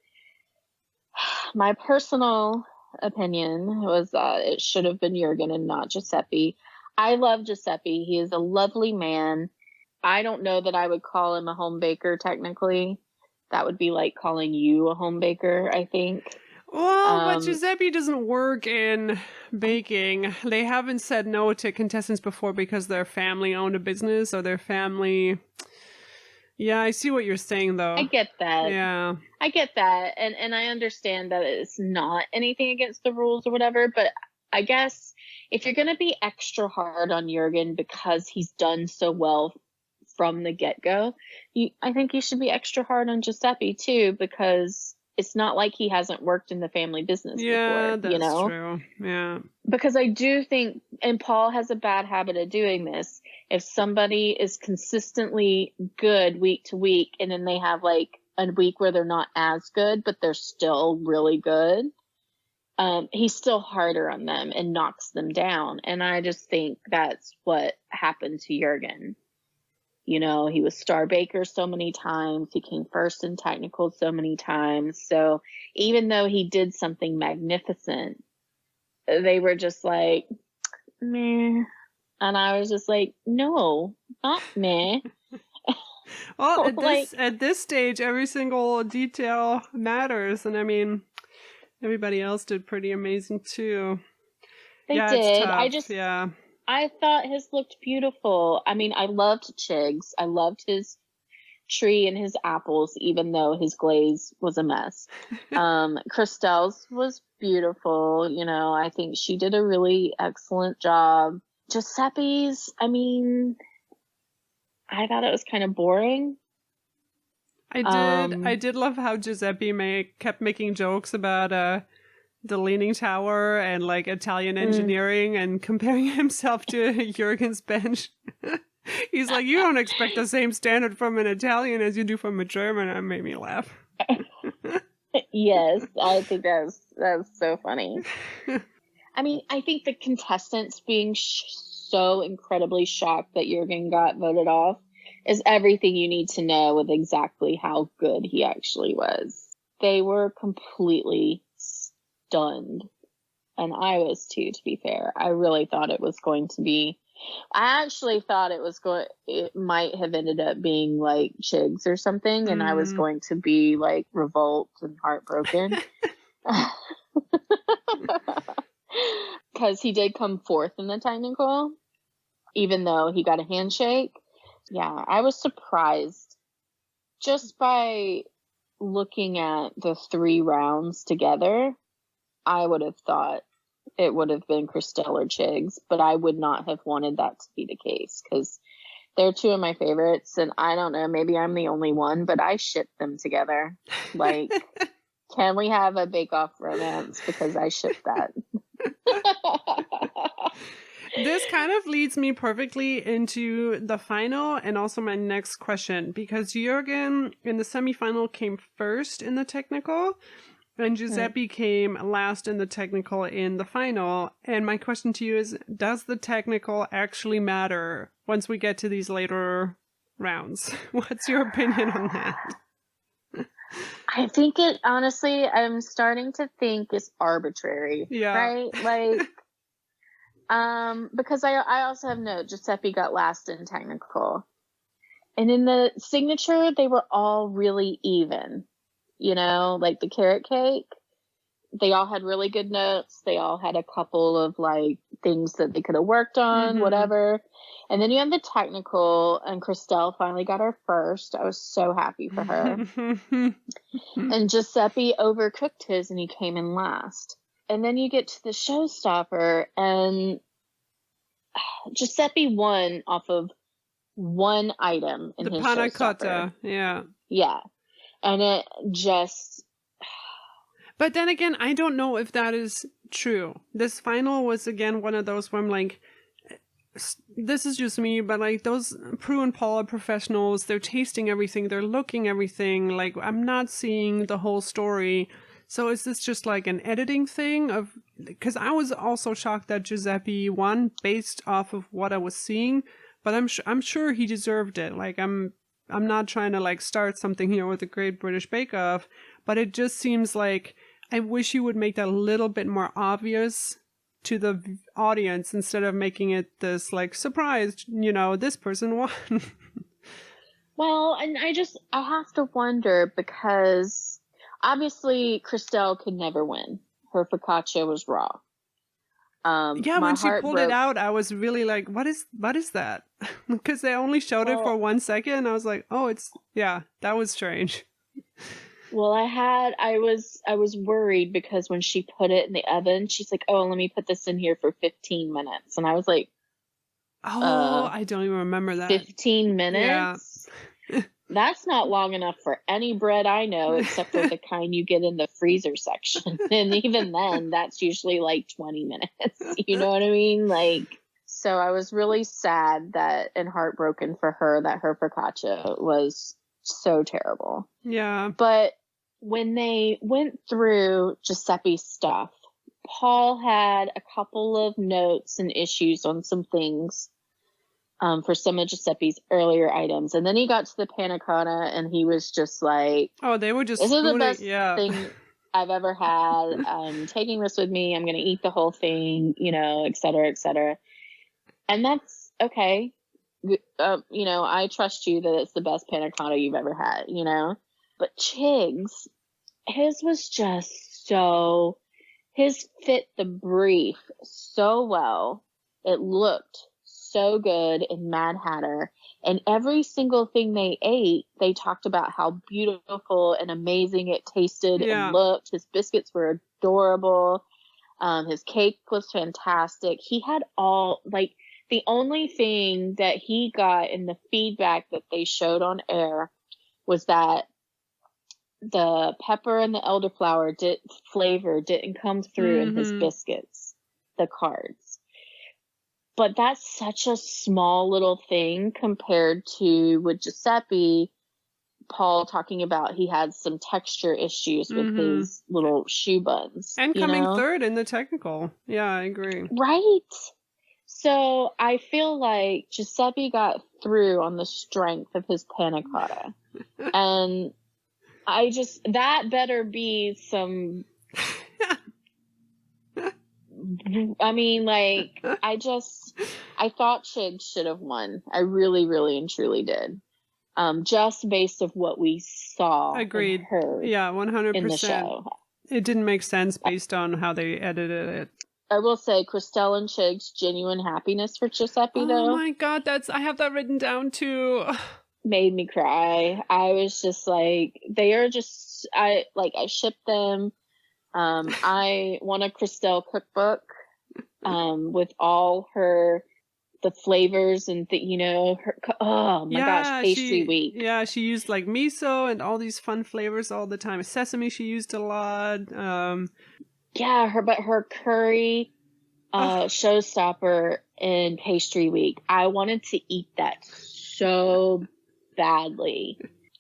My personal opinion was that it should have been Juergen and not Giuseppe. I love Giuseppe. He is a lovely man. I don't know that I would call him a home baker technically. That would be like calling you a home baker, I think. Well, but Giuseppe doesn't work in baking. They haven't said no to contestants before because their family owned a business or their family... Yeah, I see what you're saying, though. I get that. Yeah. I get that. And I understand that it's not anything against the rules or whatever, but I guess if you're going to be extra hard on Juergen because he's done so well from the get-go, I think you should be extra hard on Giuseppe, too, because it's not like he hasn't worked in the family business before, that's true. Yeah. Because I do think, and Paul has a bad habit of doing this, if somebody is consistently good week to week and then they have like a week where they're not as good, but they're still really good, he's still harder on them and knocks them down. And I just think that's what happened to Juergen. He was star baker so many times. He came first in technical so many times. So even though he did something magnificent, they were just like, meh. And I was just like, no, not meh. Well, at this stage, every single detail matters. And I mean, everybody else did pretty amazing too. They did. It's tough. I thought his looked beautiful. I mean, I loved Chig's. I loved his tree and his apples, even though his glaze was a mess. Christelle's was beautiful. I think she did a really excellent job. Giuseppe's, I mean, I thought it was kind of boring. I did love how Giuseppe kept making jokes about the Leaning Tower and like Italian engineering and comparing himself to Juergen's bench. He's like, you don't expect the same standard from an Italian as you do from a German. That made me laugh. Yes, I think that was so funny. I mean, I think the contestants being so incredibly shocked that Juergen got voted off is everything you need to know with exactly how good he actually was. They were completely stunned. And I was too, to be fair. I really thought it was going to be I actually thought it might have ended up being like Chigs or something, and I was going to be like revolt and heartbroken. Because he did come fourth in the technical, even though he got a handshake. Yeah, I was surprised just by looking at the 3 rounds together. I would have thought it would have been Christelle or Chigs, but I would not have wanted that to be the case because they're 2 of my favorites, and I don't know, maybe I'm the only one, but I ship them together. Like, can we have a bake-off romance? Because I ship that. This kind of leads me perfectly into the final and also my next question, because Juergen in the semifinal came first in the technical, and Giuseppe came last in the technical in the final. And my question to you is, does the technical actually matter once we get to these later rounds? What's your opinion on that? I think it, honestly, I'm starting to think it's arbitrary. Yeah. Right? Like, because I also have note, Giuseppe got last in technical. And in the signature, they were all really even. You know, like the carrot cake, they all had really good notes. They all had a couple of like things that they could have worked on, whatever. And then you have the technical, and Christelle finally got her first. I was so happy for her. And Giuseppe overcooked his, and he came in last. And then you get to the showstopper, and Giuseppe won off of one item in his panna showstopper. cotta, yeah. Yeah. And it just... But then again, I don't know if that is true. This final was, again, one of those where I'm like, this is just me, but like those Prue and Paul are professionals. They're tasting everything. They're looking everything. Like, I'm not seeing the whole story. So is this just like an editing thing of, because I was also shocked that Giuseppe won based off of what I was seeing, but I'm sure he deserved it. Like, I'm not trying to like start something here with the Great British Bake Off, but it just seems like I wish you would make that a little bit more obvious to the audience instead of making it this like surprise, you know, this person won. Well, and I have to wonder, because obviously Christelle could never win. Her focaccia was raw. Yeah, when she pulled it out, I was really like, what is that? Because they only showed it for 1 second. I was like, oh, that was strange. Well, I was worried because when she put it in the oven, she's like, oh, let me put this in here for 15 minutes. And I was like, I don't even remember that. 15 minutes? Yeah. That's not long enough for any bread I know, except for the kind you get in the freezer section. And even then, that's usually like 20 minutes. You know what I mean? Like, so I was really sad and heartbroken for her that her focaccia was so terrible. Yeah. But when they went through Giuseppe's stuff, Paul had a couple of notes and issues on some things for some of Giuseppe's earlier items. And then he got to the panna cotta, and he was just like, oh, they were just this is the best thing I've ever had. I'm taking this with me. I'm going to eat the whole thing, you know, et cetera, et cetera. And that's okay. You know, I trust you that it's the best panna cotta you've ever had, you know. But Chigs, his was just so, his fit the brief so well. It looked so good in Mad Hatter, and every single thing they ate, they talked about how beautiful and amazing it tasted and looked. His biscuits were adorable. His cake was fantastic. He had all, like, the only thing that he got in the feedback that they showed on air was that the pepper and the elderflower flavor didn't come through in his biscuits, the cards. But that's such a small little thing compared to with Giuseppe, Paul talking about he had some texture issues with his little shoe buns. And coming third in the technical. Yeah, I agree. Right? So I feel like Giuseppe got through on the strength of his panna cotta. And that better be some I mean, like, I thought Chigs should have won. I really, really and truly did. Just based of what we saw Agreed. and heard Yeah, 100%. in the show. It didn't make sense based on how they edited it. I will say Christelle and Chig's genuine happiness for Giuseppe, though. Oh my god, I have that written down too. Made me cry. I was just like, they are just, I ship them. I want a Christelle cookbook, with all the flavors and oh my gosh, pastry week. Yeah, she used like miso and all these fun flavors all the time. Sesame she used a lot. Yeah, her curry, showstopper in pastry week. I wanted to eat that so badly.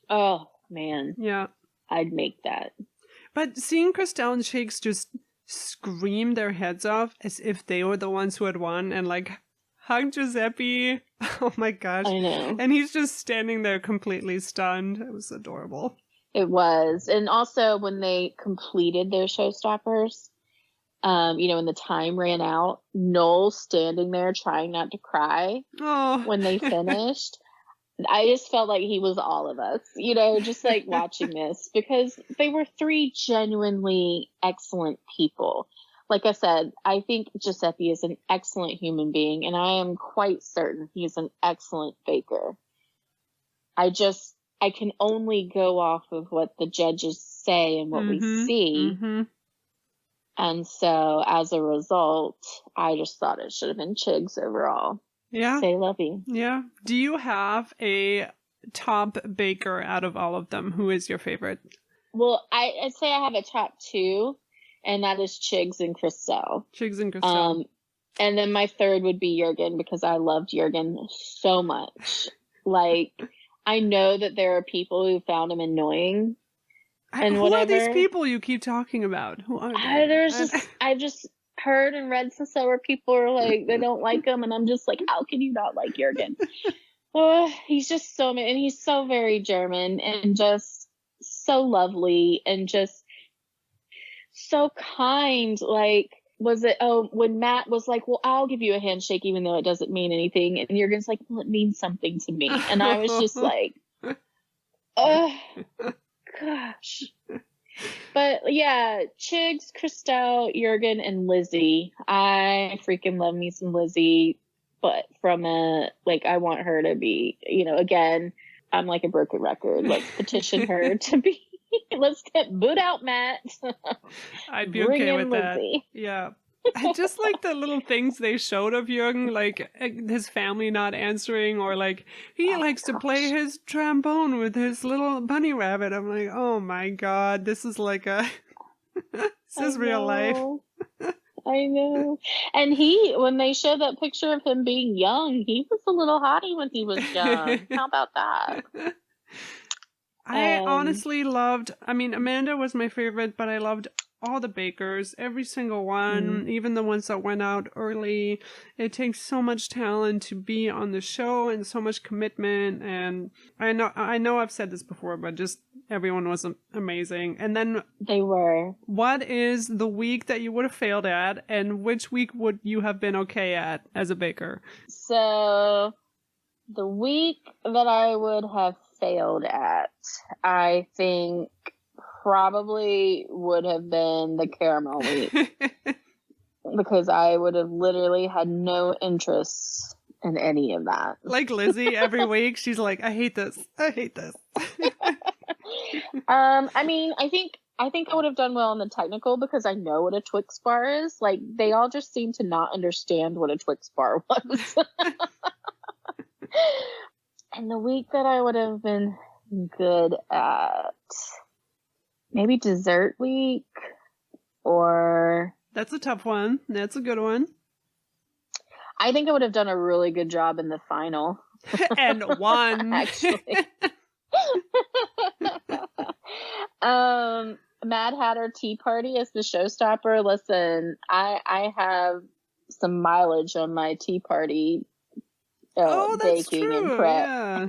Oh man. Yeah. I'd make that. But seeing Christelle and Shakes just scream their heads off as if they were the ones who had won and like hug Giuseppe. Oh my gosh. I know. And he's just standing there completely stunned. It was adorable. It was. And also when they completed their showstoppers, when the time ran out, Noel standing there trying not to cry when they finished. I just felt like he was all of us, just like watching this, because they were three genuinely excellent people. Like I said, I think Giuseppe is an excellent human being, and I am quite certain he's an excellent baker. I can only go off of what the judges say and what we see. Mm-hmm. And so as a result, I just thought it should have been Chigs overall. Yeah. Say lovey. Yeah. Do you have a top baker out of all of them? Who is your favorite? Well, I'd say I have a top two, and that is Chigs and Christelle. Chigs and Christelle. And then my third would be Juergen, because I loved Juergen so much. Like, I know that there are people who found him annoying and who are these people you keep talking about? Who are they? I've just heard and read so where people are like, they don't like him, and I'm just like, how can you not like Juergen? He's just and he's so very German and just so lovely and just so kind. Like, when Matt was like, well, I'll give you a handshake even though it doesn't mean anything, and Juergen's like, well, it means something to me. And I was just like, oh gosh. But yeah, Chigs, Christelle, Juergen, and Lizzie. I freaking love me some Lizzie, but from I want her to be, again, I'm like a broken record. Let's petition her to be, let's boot out Matt. I'd be okay with Lizzie. That. Yeah. I just like the little things they showed of Juergen, like his family not answering, or like he likes to play his trombone with his little bunny rabbit. I'm like, oh my god, this is like this is real life. I know. And when they showed that picture of him being young, he was a little hottie when he was young. How about that? I honestly loved, Amanda was my favorite, but I loved all the bakers, every single one, even the ones that went out early. It takes so much talent to be on the show and so much commitment. And I know I've said this before, but just everyone was amazing. And then they were. What is the week that you would have failed at, and which week would you have been okay at as a baker? So the week that I would have failed at, I think probably would have been the caramel week, because I would have literally had no interest in any of that. Like Lizzie, every week she's like, I hate this. I think I would have done well in the technical, because I know what a Twix bar is. Like, they all just seem to not understand what a Twix bar was. And the week that I would have been good at, maybe dessert week, or... That's a tough one. That's a good one. I think I would have done a really good job in the final. And won. Actually. Mad Hatter Tea Party as the showstopper. Listen, I have some mileage on my tea party baking and prep. Yeah.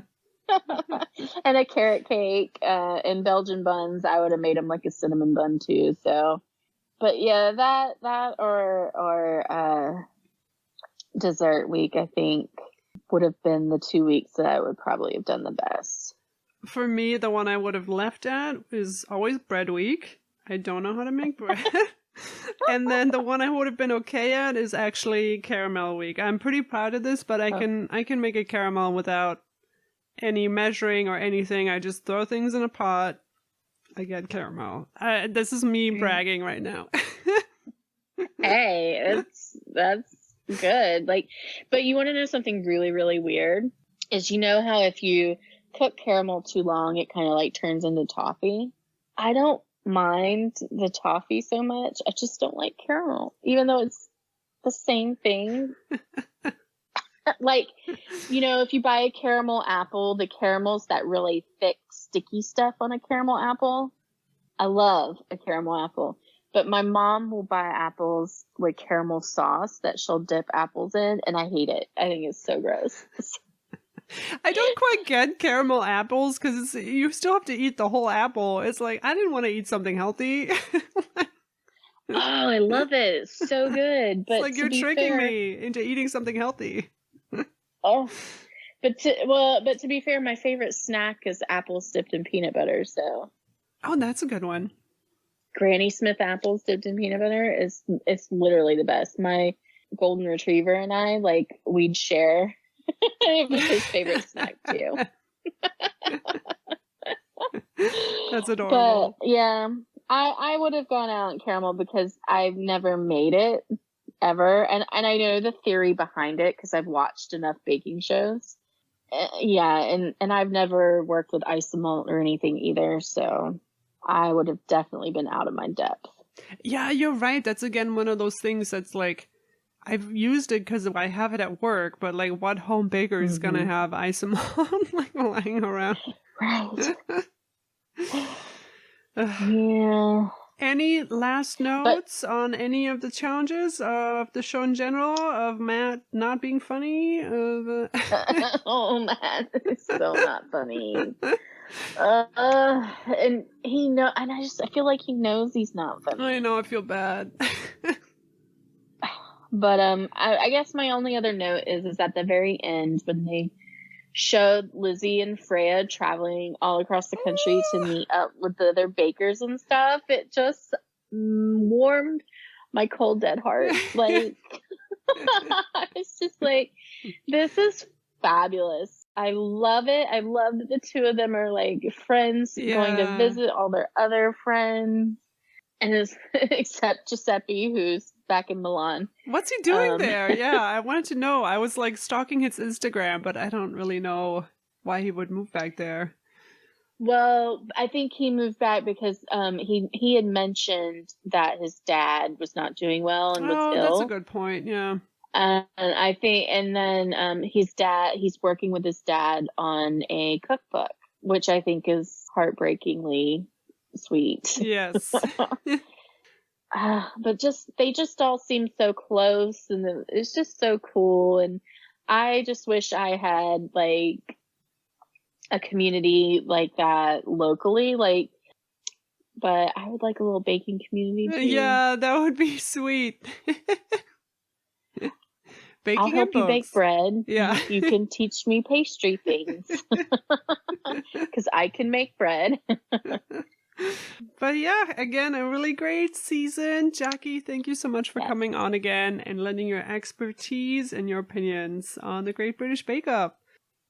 And a carrot cake and Belgian buns. I would have made them like a cinnamon bun too. So But yeah, that or dessert week, I think, would have been the 2 weeks that I would probably have done the best. For me, the one I would have left at is always bread week. I don't know how to make bread. And then the one I would have been okay at is actually caramel week. I'm pretty proud of this, but I can make a caramel without any measuring or anything. I just throw things in a pot. I get caramel. This is me bragging right now. Hey, that's good. Like, but you want to know something really, really weird? Is you know how if you cook caramel too long, it kind of like turns into toffee? I don't mind the toffee so much. I just don't like caramel, even though it's the same thing. Like, you know, if you buy a caramel apple, the caramel's that really thick, sticky stuff on a caramel apple. I love a caramel apple. But my mom will buy apples with caramel sauce that she'll dip apples in, and I hate it. I think it's so gross. I don't quite get caramel apples because you still have to eat the whole apple. It's like, I didn't want to eat something healthy. Oh, I love it. It's so good. But it's like you're tricking me into eating something healthy. Oh, but to be fair, my favorite snack is apples dipped in peanut butter. So, oh, that's a good one. Granny Smith apples dipped in peanut butter it's literally the best. My golden retriever and I, like, we'd share. It was his favorite snack too. That's adorable. But yeah, I would have gone out in caramel because I've never made it ever, and I know the theory behind it because I've watched enough baking shows. Yeah, and I've never worked with isomalt or anything either, so I would have definitely been out of my depth. Yeah, you're right. That's again one of those things that's like, I've used it because I have it at work, but like, what home baker is gonna have isomalt like lying around? Right. Yeah. Any last notes on any of the challenges of the show in general? Of Matt not being funny? Oh, Matt is so not funny. And I feel like he knows he's not funny. I know, I feel bad. But I guess my only other note is at the very end when they showed Lizzie and Freya traveling all across the country to meet up with the other bakers and stuff. It just warmed my cold dead heart. Like, it's just like, this is fabulous. I love it. I love that the two of them are like friends going to visit all their other friends. And except Giuseppe, who's back in Milan. What's he doing there? Yeah, I wanted to know. I was like stalking his Instagram, but I don't really know why he would move back there. Well, I think he moved back because he had mentioned that his dad was not doing well and was ill. That's a good point. Yeah. And I think, and then he's working with his dad on a cookbook, which I think is heartbreakingly sweet. Yes. But they just all seem so close, and it's just so cool. And I just wish I had like a community like that locally, like. But I would like a little baking community too. Yeah, that would be sweet. Baking I'll help you bake bread. Yeah, you can teach me pastry things because I can make bread. But yeah, again, a really great season. Jackie, thank you so much for coming on again and lending your expertise and your opinions on the Great British Bake Off.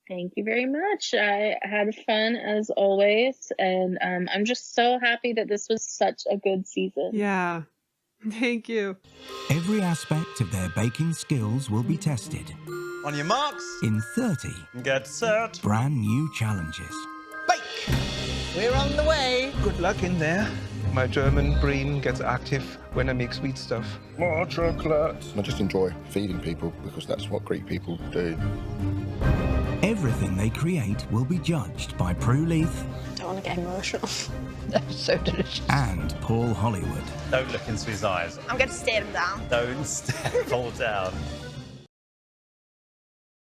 Thank you very much. I had fun as always, and I'm just so happy that this was such a good season. Yeah, thank you. Every aspect of their baking skills will be tested. On your marks. In 30. Get set. Brand new challenges. Bake! We're on the way. Good luck in there. My German brain gets active when I make sweet stuff. More chocolate. I just enjoy feeding people because that's what Greek people do. Everything they create will be judged by Prue Leith. Don't want to get emotional. That's so delicious. And Paul Hollywood. Don't look into his eyes. I'm going to stare him down. Don't stare Paul down.